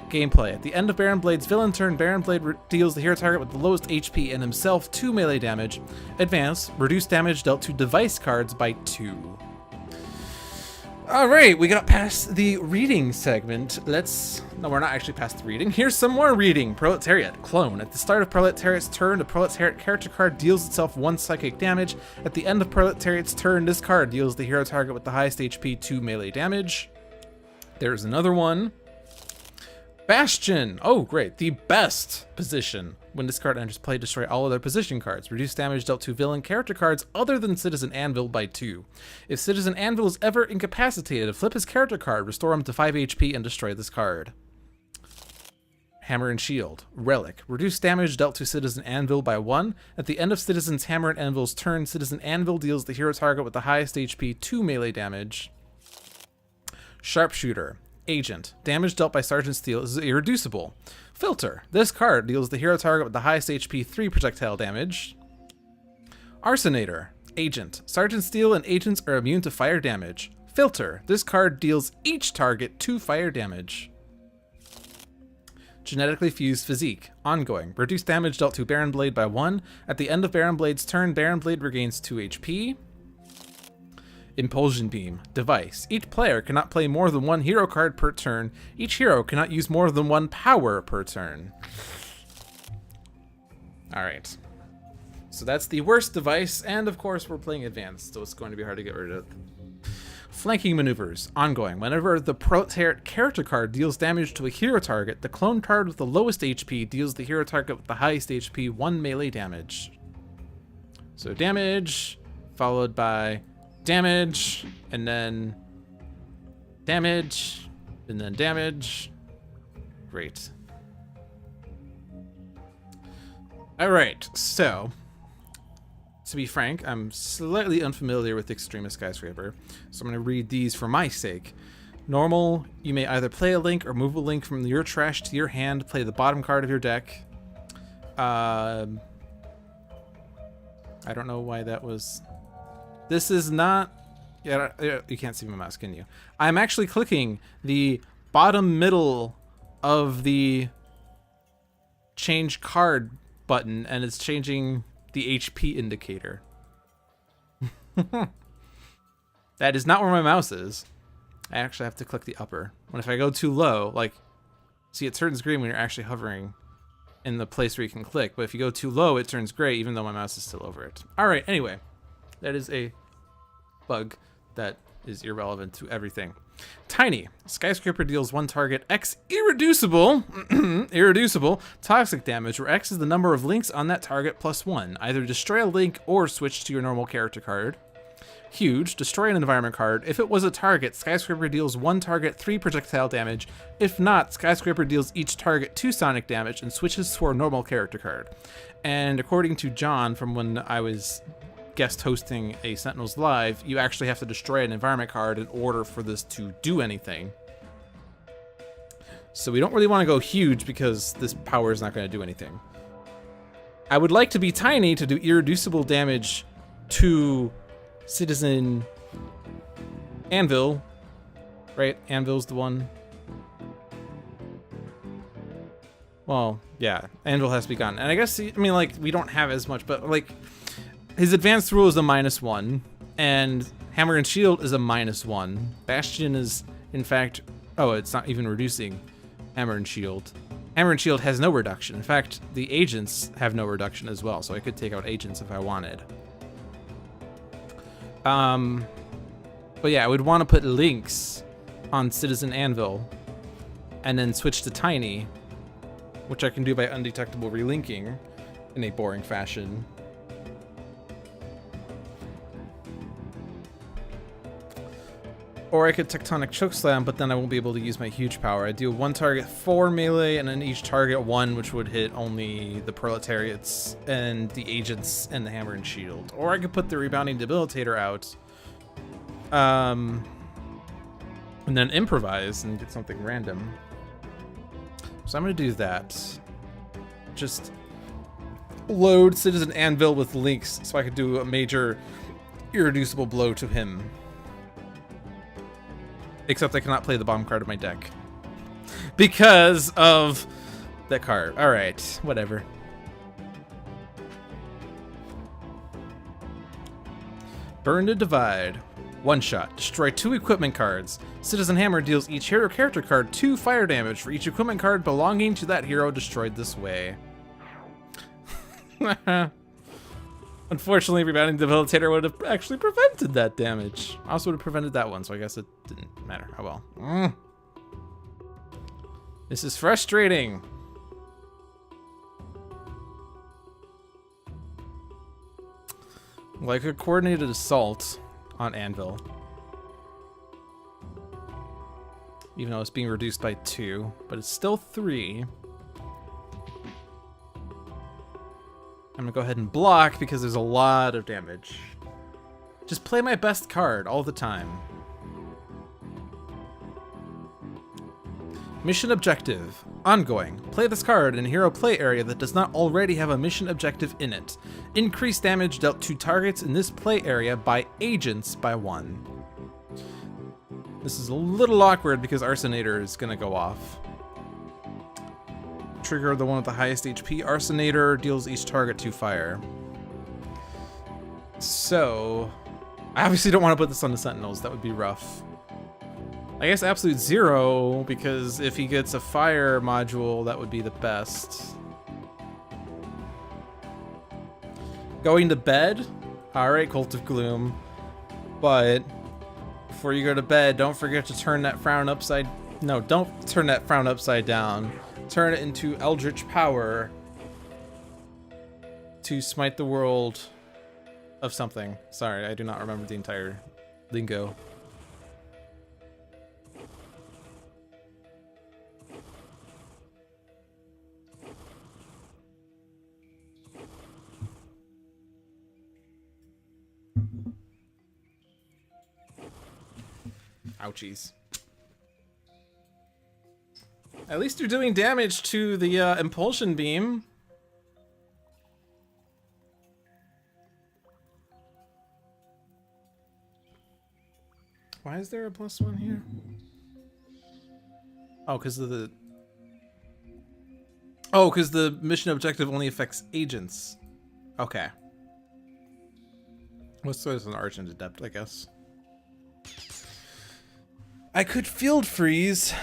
Speaker 1: Gameplay. At the end of Baron Blade's villain turn, Baron Blade deals the hero target with the lowest HP and himself 2 melee damage. Advance. Reduce damage dealt to device cards by 2. Alright, we got past the reading segment. No, we're not actually past the reading. Here's some more reading. Proletariat. Clone. At the start of Proletariat's turn, the Proletariat character card deals itself 1 psychic damage. At the end of Proletariat's turn, this card deals the hero target with the highest HP 2 melee damage. There's another one. Bastion. Oh, great. The best position. When this card enters play, destroy all other position cards. Reduce damage dealt to villain character cards other than Citizen Anvil by 2. If Citizen Anvil is ever incapacitated, flip his character card, restore him to 5 HP, and destroy this card. Hammer and Shield. Relic. Reduce damage dealt to Citizen Anvil by 1. At the end of Citizen's Hammer and Anvil's turn, Citizen Anvil deals the hero target with the highest HP 2 melee damage. Sharpshooter. Agent. Damage dealt by Sergeant Steel is irreducible. Filter. This card deals the hero target with the highest HP 3 projectile damage. Arsonator. Agent. Sergeant Steel and agents are immune to fire damage. Filter. This card deals each target 2 fire damage. Genetically fused physique. Ongoing. Reduce damage dealt to Baron Blade by 1. At the end of Baron Blade's turn, Baron Blade regains 2 HP. Impulsion Beam. Device. Each player cannot play more than 1 hero card per turn. Each hero cannot use more than 1 power per turn. Alright. So that's the worst device, and of course we're playing advanced, so it's going to be hard to get rid of. Flanking maneuvers. Ongoing. Whenever the Proletariat character card deals damage to a hero target, the clone card with the lowest HP deals the hero target with the highest HP 1 melee damage. So damage, followed by damage, and then damage, and then damage. Great. Alright, so, to be frank, I'm slightly unfamiliar with Extremist Skyscraper, so I'm going to read these for my sake. Normal, you may either play a link or move a link from your trash to your hand, play the bottom card of your deck. I don't know why that was... This is not... Yeah, you can't see my mouse, can you? I'm actually clicking the bottom middle of the change card button, and it's changing the HP indicator. That is not where my mouse is. I actually have to click the upper. When if I go too low, like, see, it turns green when you're actually hovering in the place where you can click, but if you go too low, it turns gray, even though my mouse is still over it. All right, anyway. That is a bug that is irrelevant to everything. Tiny. Skyscraper deals 1 target X irreducible toxic damage, where X is the number of links on that target plus 1. Either destroy a link or switch to your normal character card. Huge. Destroy an environment card. If it was a target, Skyscraper deals 1 target 3 projectile damage. If not, Skyscraper deals each target 2 sonic damage and switches to a normal character card. And according to John, from when I was guest hosting a Sentinels live, you actually have to destroy an environment card in order for this to do anything. So we don't really want to go huge because this power is not going to do anything. I would like to be tiny to do irreducible damage to Citizen Anvil, right? Anvil's the one. Well, yeah, Anvil has to be gone. And I guess, I mean, like, we don't have as much, but, like, his advanced rule is a -1, and Hammer and Shield is a -1. Bastion is, in fact, oh, it's not even reducing Hammer and Shield. Hammer and Shield has no reduction. In fact, the agents have no reduction as well, so I could take out agents if I wanted. But yeah, I would want to put links on Citizen Anvil, and then switch to Tiny, which I can do by undetectable relinking in a boring fashion. Or I could Tectonic Chokeslam, but then I won't be able to use my huge power. I do 1 target 4 melee, and then each target 1, which would hit only the Proletariats and the agents and the Hammer and Shield. Or I could put the Rebounding Debilitator out, and then improvise and get something random. So I'm gonna do that. Just load Citizen Anvil with links so I could do a major irreducible blow to him. Except I cannot play the bomb card of my deck. Because of that card. Alright, whatever. Burn to Divide. One shot. Destroy 2 equipment cards. Citizen Hammer deals each hero character card 2 fire damage for each equipment card belonging to that hero destroyed this way. Unfortunately, rebounding Debilitator would have actually prevented that damage. I also would have prevented that one, so I guess it didn't matter. Oh well. This is frustrating. Like a coordinated assault on Anvil. Even though it's being reduced by 2, but it's still 3. I'm gonna go ahead and block because there's a lot of damage. Just play my best card all the time. Mission objective. Ongoing. Play this card in a hero play area that does not already have a mission objective in it. Increase damage dealt to targets in this play area by agents by 1. This is a little awkward because Arsonator is gonna go off. Trigger the one with the highest HP. Arsonator deals each target 2 fire. So, I obviously don't want to put this on the Sentinels. That would be rough. I guess absolute 0, because if he gets a fire module, that would be the best. Going to bed? Alright, Cult of Gloom. But, before you go to bed, don't forget to turn that frown upside... No, don't turn that frown upside down. Turn it into Eldritch Power to smite the world of something. Sorry, I do not remember the entire lingo. Ouchies. At least you're doing damage to the Impulsion Beam. Why is there a +1 here? Oh, because of the... Oh, because the mission objective only affects agents. Okay. What's an Argent Adept, I guess. I could Field Freeze.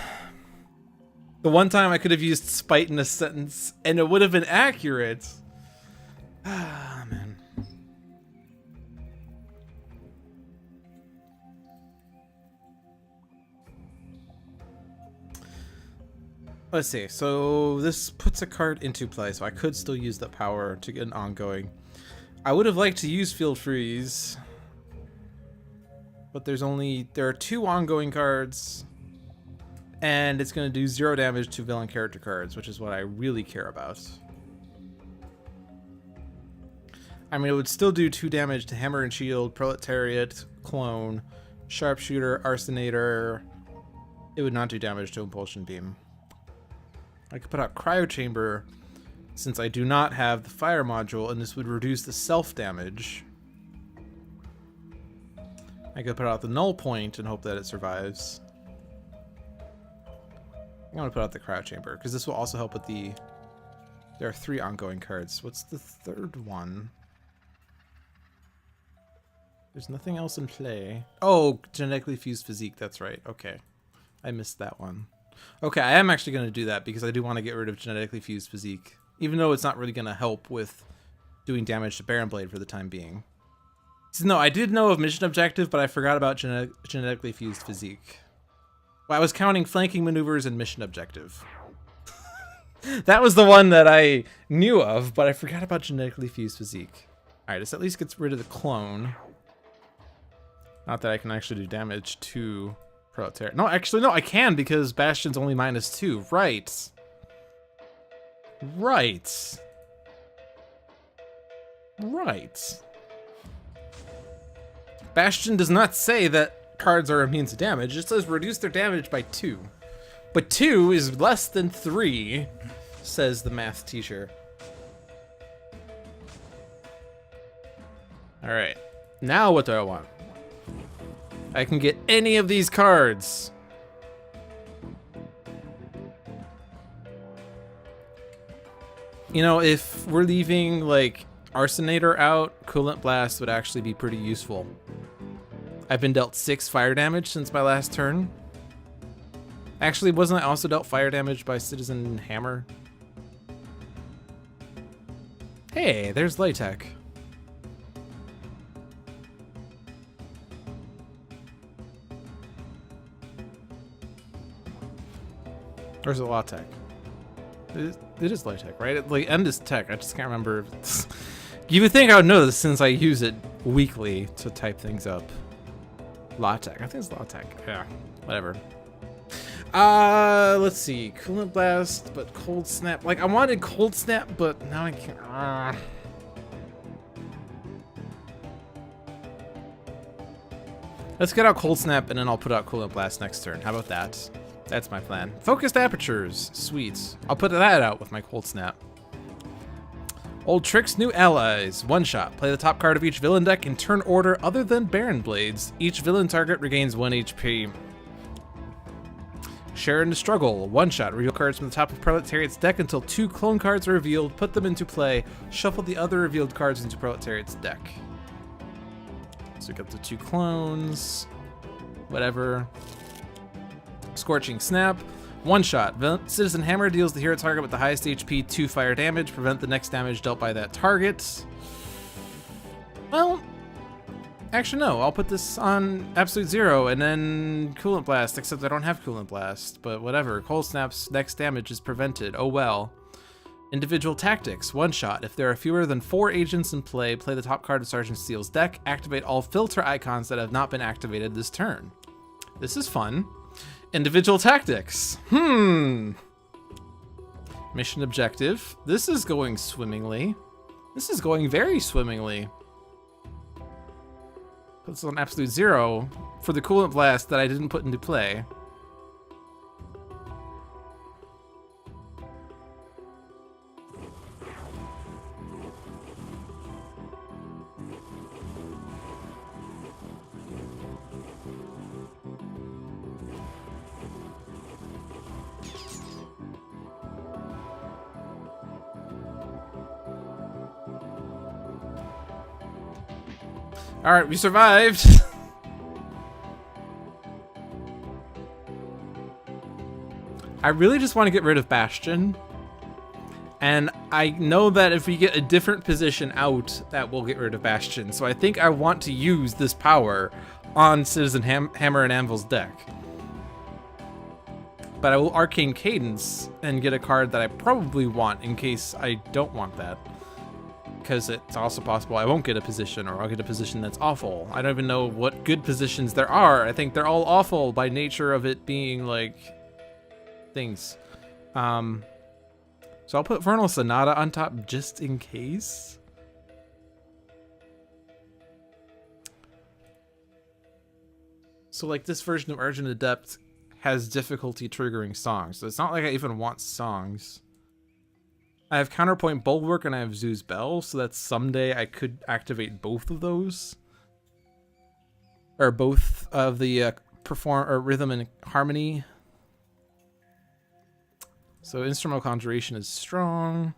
Speaker 1: The one time I could have used Spite in a sentence, and it would have been accurate. Ah, man. Let's see. So this puts a card into play, so I could still use that power to get an ongoing. I would have liked to use Field Freeze, but there are 2 ongoing cards. And it's going to do 0 damage to villain character cards, which is what I really care about. I mean, it would still do 2 damage to Hammer and Shield, Proletariat, Clone, Sharpshooter, Arsonator. It would not do damage to Impulsion Beam. I could put out Cryo Chamber, since I do not have the fire module, and this would reduce the self damage. I could put out the Null Point and hope that it survives. I'm going to put out the Cryo Chamber, because this will also help with the... There are 3 ongoing cards. What's the 3rd one? There's nothing else in play. Oh, Genetically Fused Physique, that's right. Okay. I missed that one. Okay, I am actually going to do that, because I do want to get rid of Genetically Fused Physique. Even though it's not really going to help with doing damage to Baron Blade for the time being. So, no, I did know of Mission Objective, but I forgot about Genetically Fused Physique. Well, I was counting Flanking Maneuvers and Mission Objective. That was the one that I knew of, but I forgot about Genetically Fused Physique. Alright, this at least gets rid of the Clone. Not that I can actually do damage to Proletariat. No, actually, no, I can, because Bastion's only -2. Right. Right. Right. Bastion does not say that cards are immune to damage. It says reduce their damage by 2. But 2 is less than 3, says the math teacher. Alright. Now what do I want? I can get any of these cards. You know, if we're leaving, like, Arsenator out, Coolant Blast would actually be pretty useful. I've been dealt 6 fire damage since my last turn. Actually, wasn't I also dealt fire damage by Citizen Hammer? Hey, there's Latek. Or is it Latek? It is Latek, right? Like, end is tech. I just can't remember. You would think I would know this since I use it weekly to type things up. Latek. I think it's Latek. Yeah, whatever. Let's see. Coolant Blast, but Cold Snap. Like, I wanted Cold Snap, but now I can't. Let's get out Cold Snap, and then I'll put out Coolant Blast next turn. How about that? That's my plan. Focused Apertures. Sweet. I'll put that out with my Cold Snap. Old Tricks, New Allies. 1 shot. Play the top card of each villain deck in turn order other than Baron Blades. Each villain target regains 1 HP. Share in the Struggle. 1 shot. Reveal cards from the top of Proletariat's deck until 2 clone cards are revealed. Put them into play. Shuffle the other revealed cards into Proletariat's deck. So we got the 2 clones. Whatever. Scorching Snap. 1 shot. Citizen Hammer deals the hero target with the highest HP 2 fire damage. Prevent the next damage dealt by that target. Well, actually no. I'll put this on Absolute 0 and then Coolant Blast, except I don't have Coolant Blast. But whatever. Cold Snap's next damage is prevented. Oh well. Individual Tactics. 1 shot. If there are fewer than 4 agents in play, play the top card of Sergeant Steele's deck. Activate all filter icons that have not been activated this turn. This is fun. Individual Tactics. Mission Objective. This is going swimmingly. This is going very swimmingly. Put this on Absolute 0 for the Coolant Blast that I didn't put into play. All right, we survived. I really just want to get rid of Bastion. And I know that if we get a different position out, that will get rid of Bastion. So I think I want to use this power on Citizen Hammer and Anvil's deck. But I will Arcane Cadence and get a card that I probably want in case I don't want that. Because it's also possible I won't get a position, or I'll get a position that's awful. I don't even know what good positions there are. I think they're all awful by nature of it being, like, things. So I'll put Vernal Sonata on top just in case. So, like, this version of Argent Adept has difficulty triggering songs. So it's not like I even want songs. I have Counterpoint Bulwark and I have Zeus Bell, so that someday I could activate both of those. Or both of the Rhythm and Harmony. So Instrumental Conjuration is strong.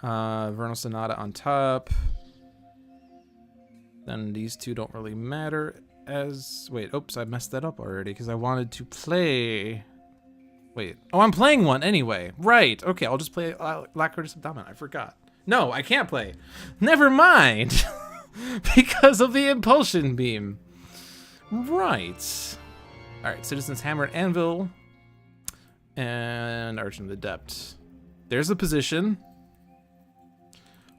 Speaker 1: Vernal Sonata on top. Then these two don't really matter as... Wait, oops, I messed that up already because I wanted to play... Wait. Oh, I'm playing one anyway. Right. Okay, I'll just play Lacertus Adamant. I forgot. No, I can't play. Never mind. Because of the Impulsion Beam. Right. Alright, Citizen's Hammer and Anvil. And Argent Adept. There's the position.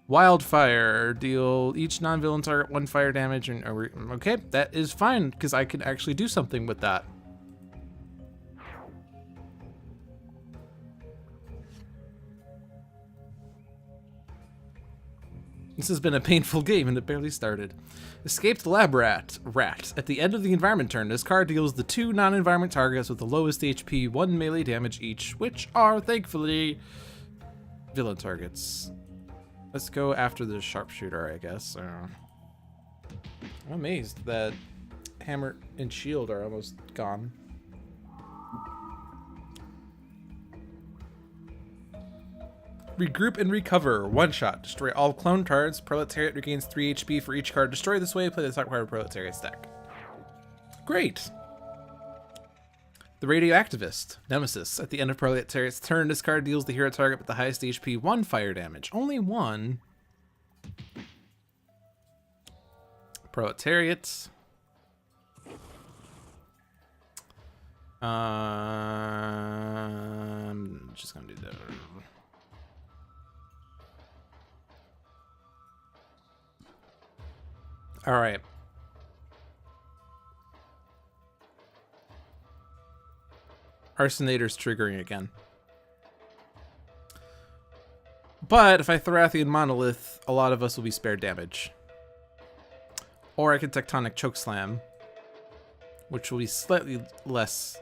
Speaker 1: Wildfire. Deal each non-villain target 1 fire damage. And okay, that is fine, because I can actually do something with that. This has been a painful game and it barely started. Escaped Lab Rat. At the end of the environment turn, this card deals the 2 non-environment targets with the lowest HP 1 melee damage each, which are, thankfully, villain targets. Let's go after the sharpshooter, I guess. I'm amazed that hammer and shield are almost gone. Regroup and recover. One shot. Destroy all clone cards. Proletariat regains 3 HP for each card destroyed this way. Play the top card of Proletariat's deck. Great. The Radioactivist. Nemesis. At the end of Proletariat's turn, this card deals the hero target with the highest HP 1 fire damage. Only 1. Proletariat. Just gonna do that. All right. Arsonator's triggering again. But if I Thorathian Monolith, a lot of us will be spared damage. Or I can Tectonic Chokeslam, which will be slightly less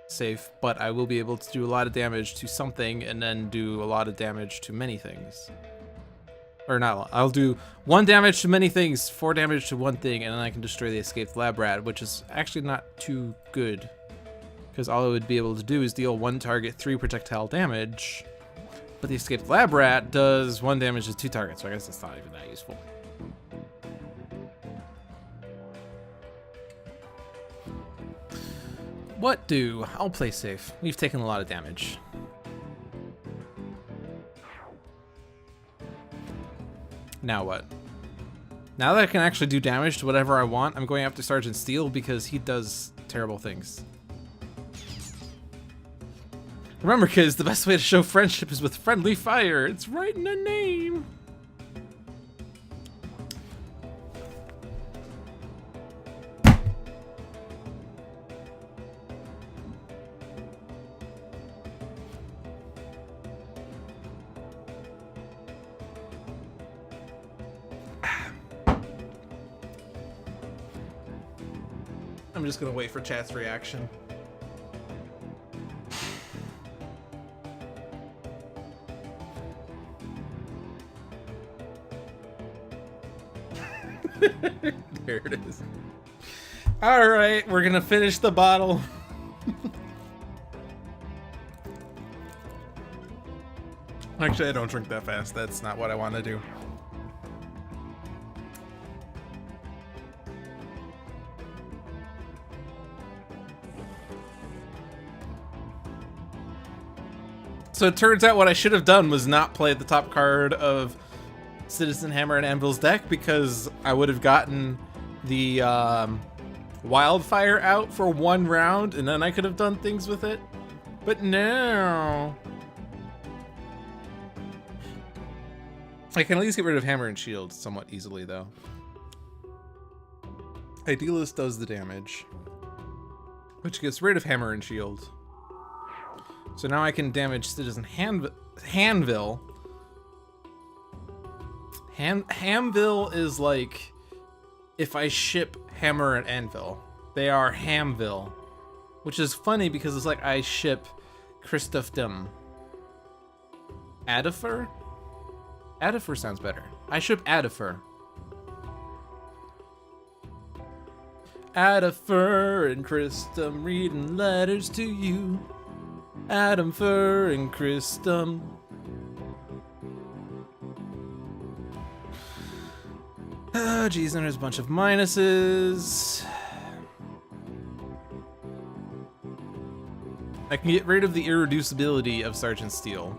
Speaker 1: safe, but I will be able to do a lot of damage to something and then do a lot of damage to many things. Or not, I'll do 1 damage to many things, 4 damage to one thing, and then I can destroy the escaped lab rat, which is actually not too good. Because all I would be able to do is deal 1 target 3 projectile damage. But the escaped lab rat does 1 damage to 2 targets, so I guess it's not even that useful. What do? I'll play safe. We've taken a lot of damage. Now what? Now that I can actually do damage to whatever I want, I'm going after Sergeant Steel because he does terrible things. Remember, kids, the best way to show friendship is with friendly fire. It's right in the name. I'm just gonna wait for chat's reaction. There it is. All right, we're gonna finish the bottle. Actually, I don't drink that fast. That's not what I want to do. So it turns out what I should have done was not play the top card of Citizen Hammer and Anvil's deck, because I would have gotten the Wildfire out for 1 round and then I could have done things with it. But no. I can at least get rid of Hammer and Shield somewhat easily, though. Idealist does the damage, which gets rid of Hammer and Shield. So now I can damage Citizen Hanvil. Hamvil is like if I ship Hammer and Anvil. They are Hamvil, which is funny because it's like I ship Christophdom. Adifer? Adifer sounds better. I ship Adifer. Adifer and Christum reading letters to you. Adam Fur and Christum. Oh, geez, and there's a bunch of minuses. I can get rid of the irreducibility of Sergeant Steel.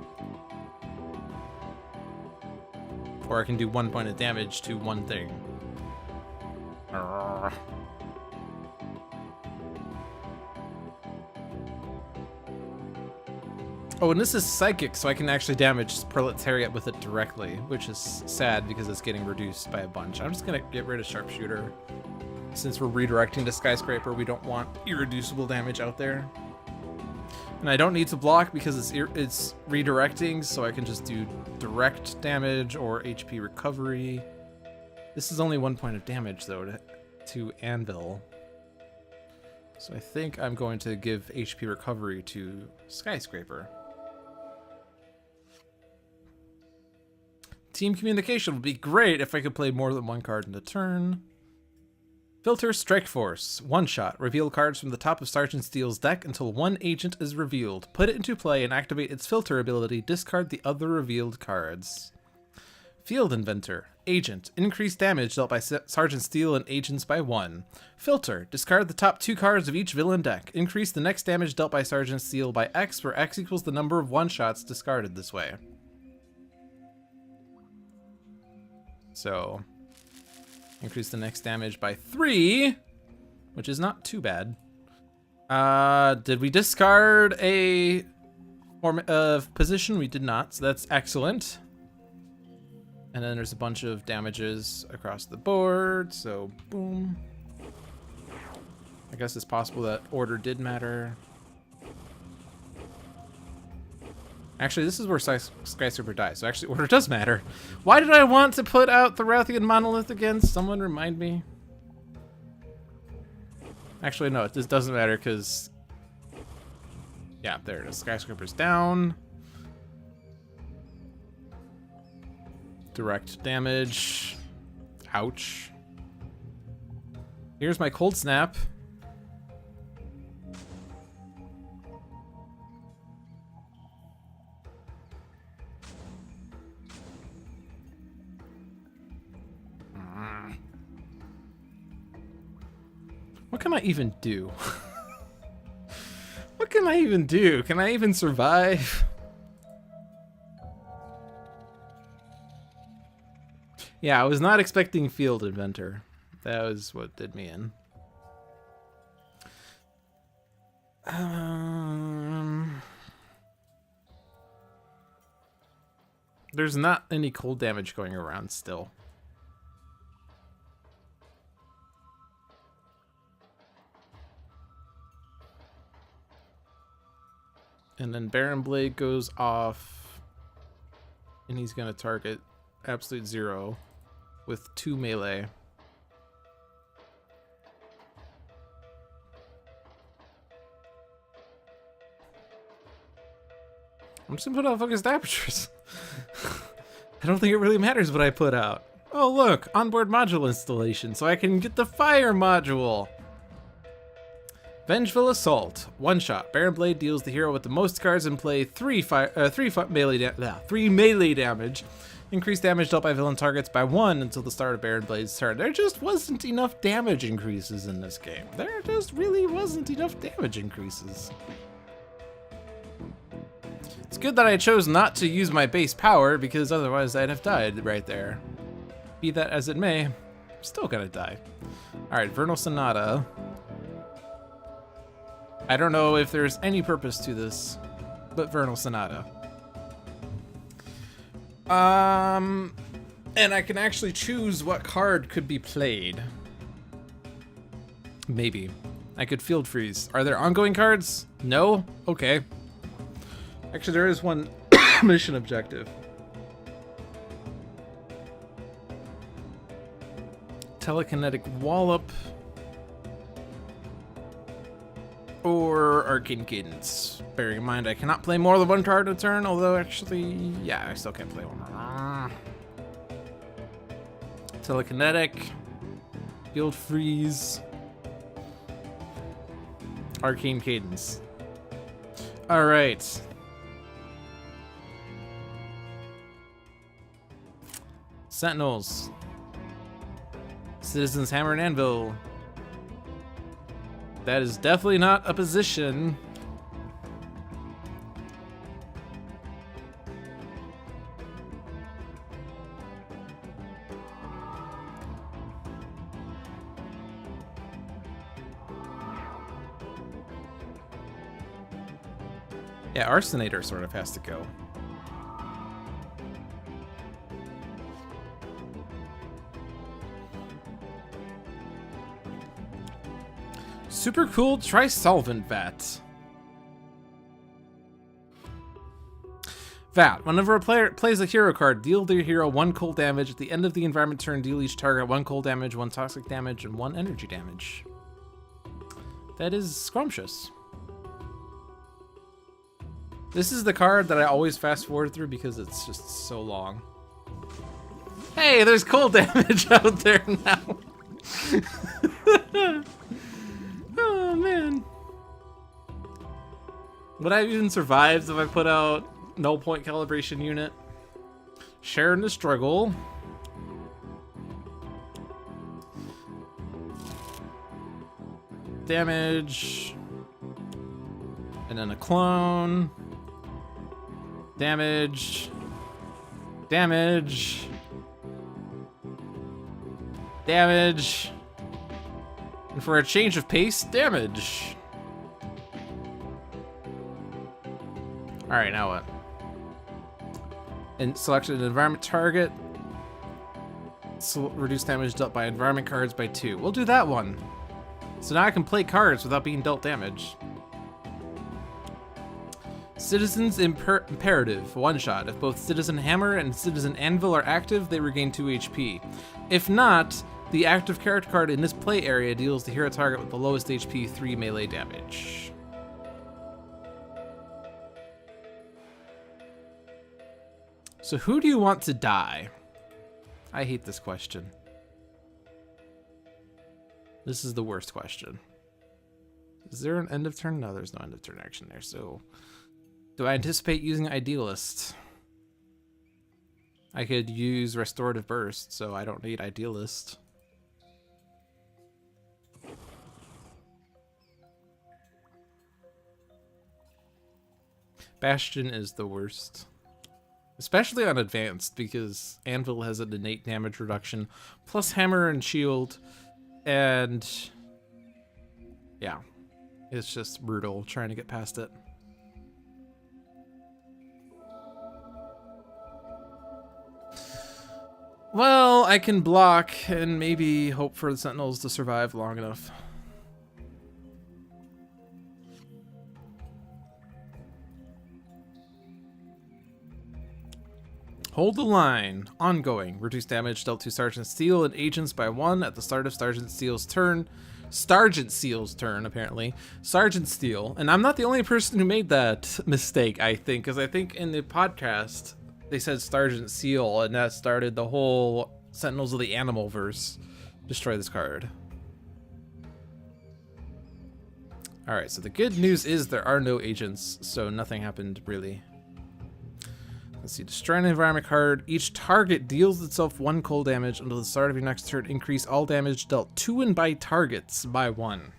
Speaker 1: Or I can do 1 point of damage to one thing. Arrgh. Oh, and this is psychic, so I can actually damage Proletariat with it directly, which is sad because it's getting reduced by a bunch. I'm just gonna get rid of Sharpshooter. Since we're redirecting to Skyscraper, we don't want irreducible damage out there. And I don't need to block because it's redirecting, so I can just do direct damage or HP recovery. This is only 1 point of damage, though, to Anvil. So I think I'm going to give HP recovery to Skyscraper. Team communication would be great if I could play more than one card in a turn. Filter Strike Force. One shot. Reveal cards from the top of Sergeant Steele's deck until one agent is revealed. Put it into play and activate its filter ability. Discard the other revealed cards. Field Inventor. Agent. Increase damage dealt by Sergeant Steele and agents by 1. Filter. Discard the top 2 cards of each villain deck. Increase the next damage dealt by Sergeant Steele by X, where X equals the number of one-shots discarded this way. So... increase the next damage by 3, which is not too bad. Did we discard a position? We did not, so that's excellent. And then there's a bunch of damages across the board, so boom. I guess it's possible that order did matter. Actually, this is where Skyscraper dies, so actually order does matter. Why did I want to put out the Rathian Monolith again? Someone remind me. Actually, no, this doesn't matter because... yeah, there it is. Skyscraper's down. Direct damage. Ouch. Here's my Cold Snap. What can I even do? What can I even do? Can I even survive? Yeah, I was not expecting Field Inventor. That was what did me in. There's not any cold damage going around still. And then Baron Blade goes off, and he's gonna target Absolute Zero with 2 melee. I'm just gonna put out Focused Apertures. I don't think it really matters what I put out. Oh look, onboard module installation, so I can get the fire module. Vengeful Assault. One shot. Baron Blade deals the hero with the most cards in play 3 melee damage. Increase damage dealt by villain targets by 1 until the start of Baron Blade's turn. There just wasn't enough damage increases in this game. There just really wasn't enough damage increases. It's good that I chose not to use my base power, because otherwise I'd have died right there. Be that as it may, I'm still gonna die. Alright, Vernal Sonata. I don't know if there's any purpose to this, but Vernal Sonata. And I can actually choose what card could be played. Maybe. I could Field Freeze. Are there ongoing cards? No? Okay. Actually, there is one mission objective. Telekinetic Wallop. Or Arcane Cadence. Bearing in mind I cannot play more than one card a turn, although actually, yeah, I still can't play one more. Telekinetic. Field Freeze. Arcane Cadence. Alright. Sentinels. Citizens Hammer and Anvil. That is definitely not a position. Yeah, Arsonator sort of has to go. Super cool Trisolvent Vat. That. Whenever a player plays a hero card, deal their hero 1 cold damage. At the end of the environment turn, deal each target 1 cold damage, 1 toxic damage, and 1 energy damage. That is scrumptious. This is the card that I always fast forward through because it's just so long. Hey, there's cold damage out there now. Oh, man. Would I have even survived if I put out no point calibration unit? Share in the struggle. Damage. And then a clone. Damage. Damage. Damage. And for a change of pace, damage. Alright, now what? And select an environment target. So reduce damage dealt by environment cards by 2. We'll do that one. So now I can play cards without being dealt damage. Citizen's Imperative, 1-shot. If both Citizen Hammer and Citizen Anvil are active, they regain 2 HP. If not, the active character card in this play area deals the hero target with the lowest HP 3 melee damage. So who do you want to die? I hate this question. This is the worst question. Is there an end of turn? No, there's no end of turn action there, so... Do I anticipate using Idealist? I could use Restorative Burst, so I don't need Idealist. Bastion is the worst. Especially on Advanced, because Anvil has an innate damage reduction, plus Hammer and Shield, and... yeah. It's just brutal trying to get past it. Well, I can block and maybe hope for the Sentinels to survive long enough. Hold the line. Ongoing. Reduce damage dealt to Sergeant Steel and agents by 1 at the start of Sergeant Steel's turn. Sergeant Steel's turn, apparently. Sergeant Steel. And I'm not the only person who made that mistake, I think, because I think in the podcast... they said Sergeant Seal, and that started the whole Sentinels of the Animalverse. Destroy this card. Alright, so the good news is there are no agents, so nothing happened, really. Let's see, destroy an environment card. Each target deals itself 1 cold damage until the start of your next turn. Increase all damage dealt to and by targets by 1.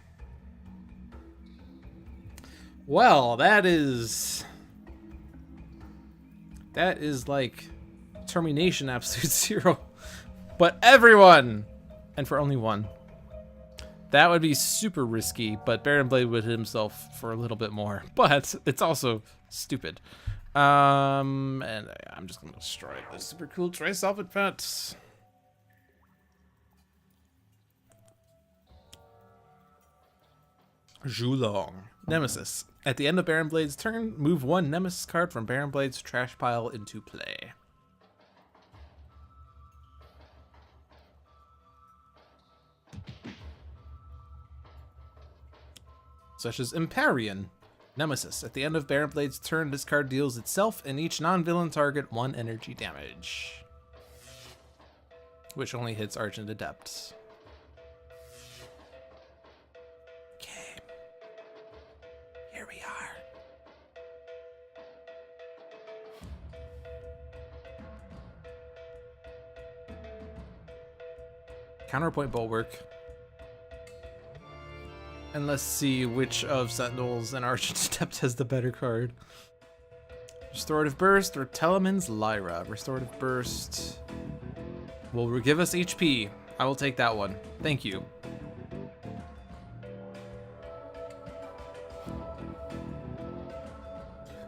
Speaker 1: Well, that is like Termination Absolute Zero. But everyone! And for only 1. That would be super risky, but Baron Blade would hit himself for a little bit more. But it's also stupid. And I'm just gonna destroy this super cool Trisolvent Pet. Zhulong. Nemesis. At the end of Baron Blade's turn, move 1 Nemesis card from Baron Blade's trash pile into play. Such as Empyrean. Nemesis. At the end of Baron Blade's turn, this card deals itself and each non-villain target 1 energy damage. Which only hits Argent Adept. Okay. Here we are. Counterpoint Bulwark. And let's see which of Sentinels and Argent Adept has the better card. Restorative Burst or Teleman's Lyra. Restorative Burst will give us HP. I will take that one. Thank you.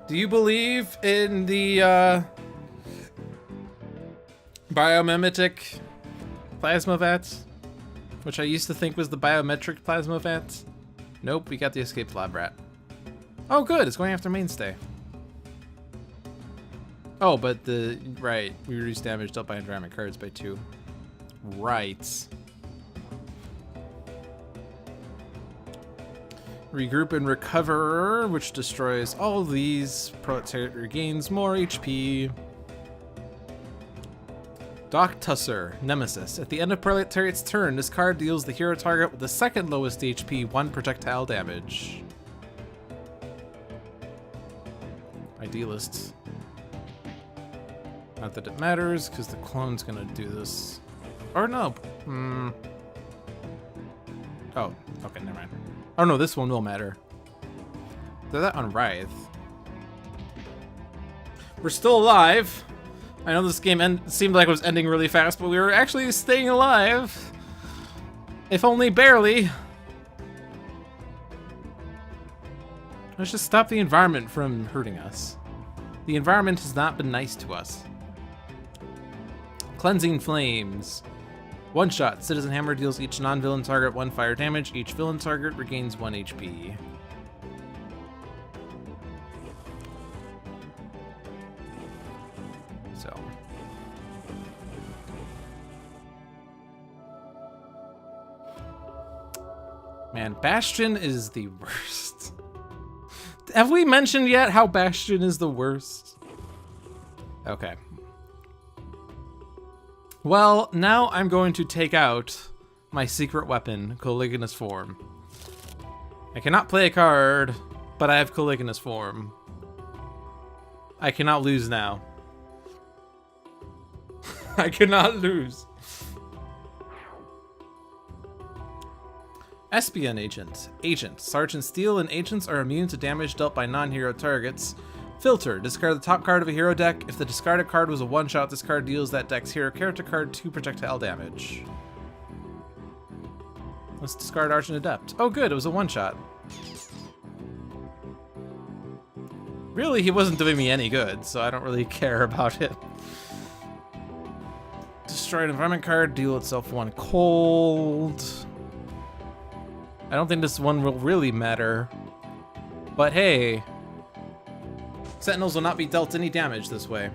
Speaker 1: Do you believe in the biomimetic plasma vats? Which I used to think was the biometric plasma vats. Nope, we got the escaped lab rat. Oh good, it's going after mainstay. Oh, but right, we reduce damage dealt by environment cards by 2. Right. Regroup and recover, which destroys all of these. Proletariat regains more HP. Doc Tusser, Nemesis. At the end of Proletariat's turn, this card deals the hero target with the second lowest HP 1 projectile damage. Idealist. Not that it matters, because the clone's gonna do this. Or no. Oh, okay, never mind. Oh no, this one will matter. Throw that on Writhe. We're still alive. I know this game seemed like it was ending really fast, but we were actually staying alive. If only barely. Let's just stop the environment from hurting us. The environment has not been nice to us. Cleansing Flames. One shot. Citizen Hammer deals each non-villain target 1 fire damage. Each villain target regains 1 HP. So. Man, Bastion is the worst. Have we mentioned yet how Bastion is the worst? Okay. Well, now I'm going to take out my secret weapon, Coligonous Form. I cannot play a card, but I have Coligonous Form. I cannot lose now. I cannot lose. Espion Agent. Agent. Sergeant Steel and agents are immune to damage dealt by non-hero targets. Filter. Discard the top card of a hero deck. If the discarded card was a one-shot, this card deals that deck's hero character card 2 projectile damage. Let's discard Argent Adept. Oh good, it was a one-shot. Really, he wasn't doing me any good, so I don't really care about it. Destroy an environment card, deal itself 1 cold. I don't think this one will really matter. But hey, Sentinels will not be dealt any damage this way.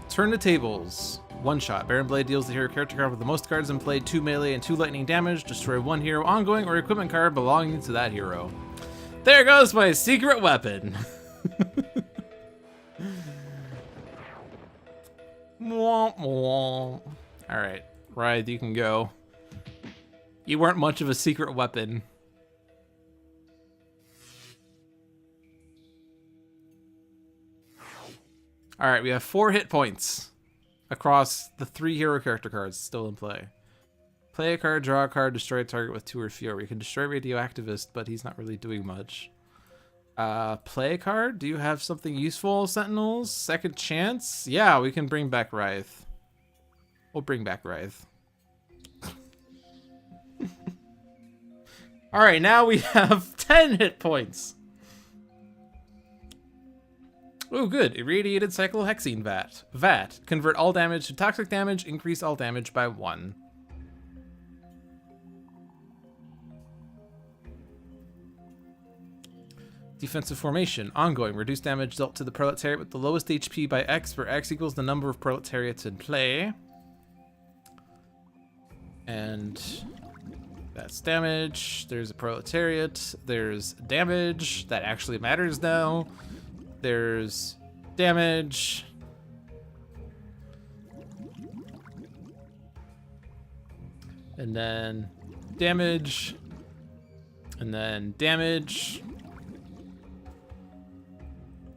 Speaker 1: Turn the tables. One shot. Baron Blade deals the hero character card with the most cards in play 2 melee and 2 lightning damage. Destroy 1 hero ongoing or equipment card belonging to that hero. There goes my secret weapon. Womp womp. Alright, Writhe, you can go. You weren't much of a secret weapon. Alright, we have 4 hit points across the 3 hero character cards still in play. Play a card, draw a card, destroy a target with 2 or fewer. We can destroy Radioactivist, but he's not really doing much. Play a card? Do you have something useful, Sentinels? Second chance? Yeah, we can bring back Writhe. We'll bring back Writhe. Alright, now we have 10 hit points. Oh, good. Irradiated Cyclohexene Vat. Vat. Convert all damage to toxic damage. Increase all damage by 1. Defensive Formation. Ongoing. Reduce damage dealt to the Proletariat with the lowest HP by X, where X equals the number of Proletariats in play. And that's damage. There's a Proletariat. There's damage. That actually matters now. There's damage. And then damage. And then damage.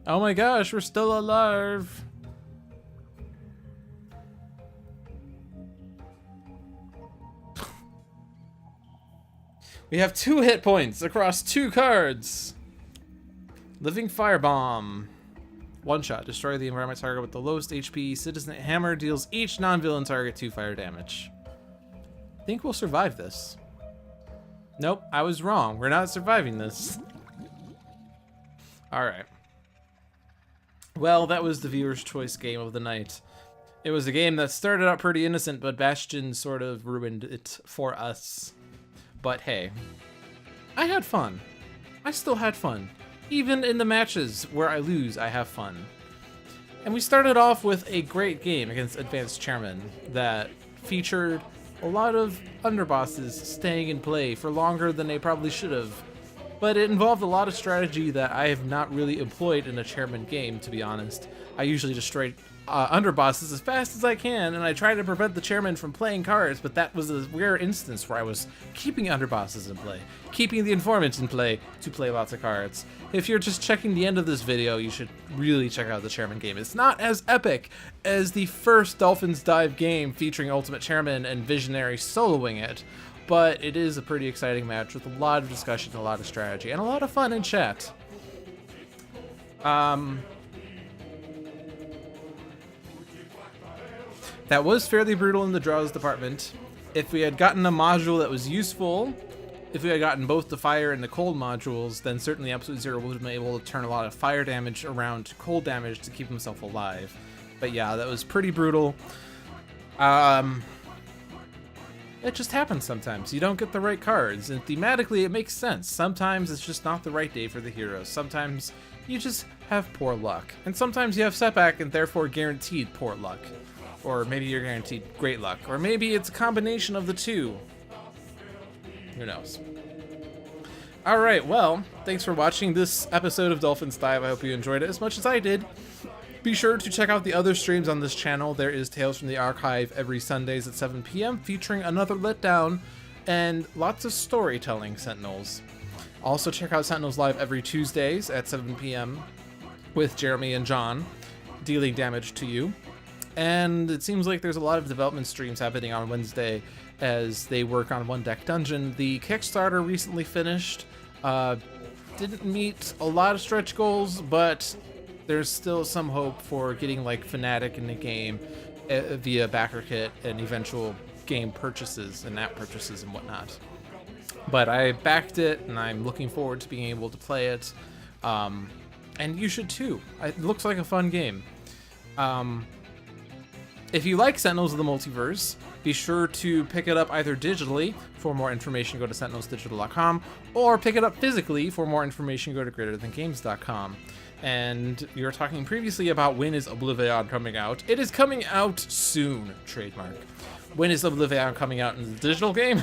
Speaker 1: Oh my gosh, we're still alive. We have 2 hit points across 2 cards. Living Firebomb. One shot. Destroy the environment target with the lowest HP. Citizen Hammer deals each non-villain target 2 fire damage. I think we'll survive this. Nope, I was wrong. We're not surviving this. Alright. Well, that was the viewer's choice game of the night. It was a game that started out pretty innocent, but Bastion sort of ruined it for us. But hey, I had fun. I still had fun. Even in the matches where I lose, I have fun. And we started off with a great game against Advanced Chairman that featured a lot of underbosses staying in play for longer than they probably should have. But it involved a lot of strategy that I have not really employed in a Chairman game, to be honest. I usually destroy underbosses as fast as I can, and I try to prevent the Chairman from playing cards, but that was a rare instance where I was keeping underbosses in play, keeping the Informant in play to play lots of cards. If you're just checking the end of this video, you should really check out the Chairman game. It's not as epic as the first Dolphins Dive game featuring Ultimate Chairman and Visionary soloing it, but it is a pretty exciting match with a lot of discussion, a lot of strategy, and a lot of fun in chat. That was fairly brutal in the draws department. If we had gotten a module that was useful, if we had gotten both the fire and the cold modules, then certainly Absolute Zero would have been able to turn a lot of fire damage around to cold damage to keep himself alive. But yeah, that was pretty brutal. It just happens sometimes. You don't get the right cards, and thematically it makes sense. Sometimes it's just not the right day for the heroes. Sometimes you just have poor luck. And sometimes you have setback and therefore guaranteed poor luck. Or maybe you're guaranteed great luck. Or maybe it's a combination of the two. Who knows? Alright, well, thanks for watching this episode of Dolphins Dive. I hope you enjoyed it as much as I did. Be sure to check out the other streams on this channel. There is Tales from the Archive every Sundays at 7 p.m. featuring another letdown and lots of storytelling Sentinels. Also check out Sentinels Live every Tuesdays at 7 p.m. with Jeremy and John dealing damage to you. And it seems like there's a lot of development streams happening on Wednesday as they work on One Deck Dungeon. The Kickstarter recently finished. Didn't meet a lot of stretch goals, but there's still some hope for getting like Fnatic in the game via backer kit and eventual game purchases and app purchases and whatnot. But I backed it and I'm looking forward to being able to play it. And you should too. It looks like a fun game. If you like Sentinels of the Multiverse, be sure to pick it up either digitally. For more information, go to sentinelsdigital.com, or pick it up physically. For more information, go to greaterthangames.com. And we were talking previously about when is Oblivion coming out. It is coming out soon, trademark. When is Oblivion coming out in the digital game?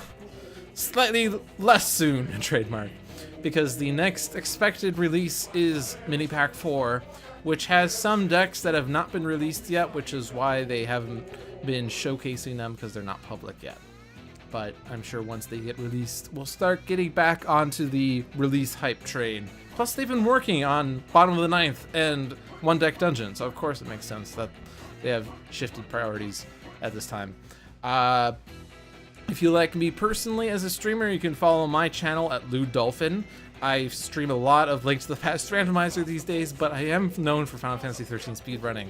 Speaker 1: Slightly less soon, trademark. Because the next expected release is Mini Pack 4, which has some decks that have not been released yet, which is why they haven't been showcasing them, because they're not public yet. But I'm sure once they get released, we'll start getting back onto the release hype train. Plus, they've been working on Bottom of the Ninth and One Deck Dungeon, so of course it makes sense that they have shifted priorities at this time. If you like me personally as a streamer, you can follow my channel at LewDolphin. I stream a lot of Link to the Past Randomizer these days, but I am known for Final Fantasy XIII speedrunning.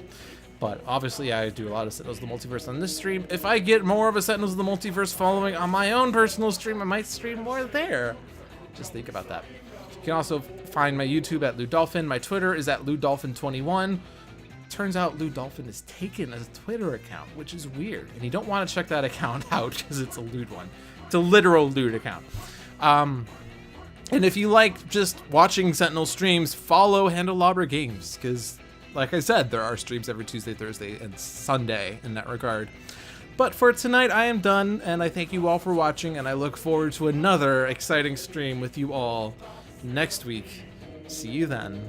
Speaker 1: But obviously I do a lot of Sentinels of the Multiverse on this stream. If I get more of a Sentinels of the Multiverse following on my own personal stream, I might stream more there. Just think about that. You can also find my YouTube at LewDolphin. My Twitter is at LewDolphin21. Turns out LewDolphin is taken as a Twitter account, which is weird. And you don't want to check that account out because it's a lewd one. It's a literal lewd account. And if you like just watching Sentinel streams, follow Handelabra Games, because, like I said, there are streams every Tuesday, Thursday, and Sunday in that regard. But for tonight, I am done, and I thank you all for watching, and I look forward to another exciting stream with you all next week. See you then.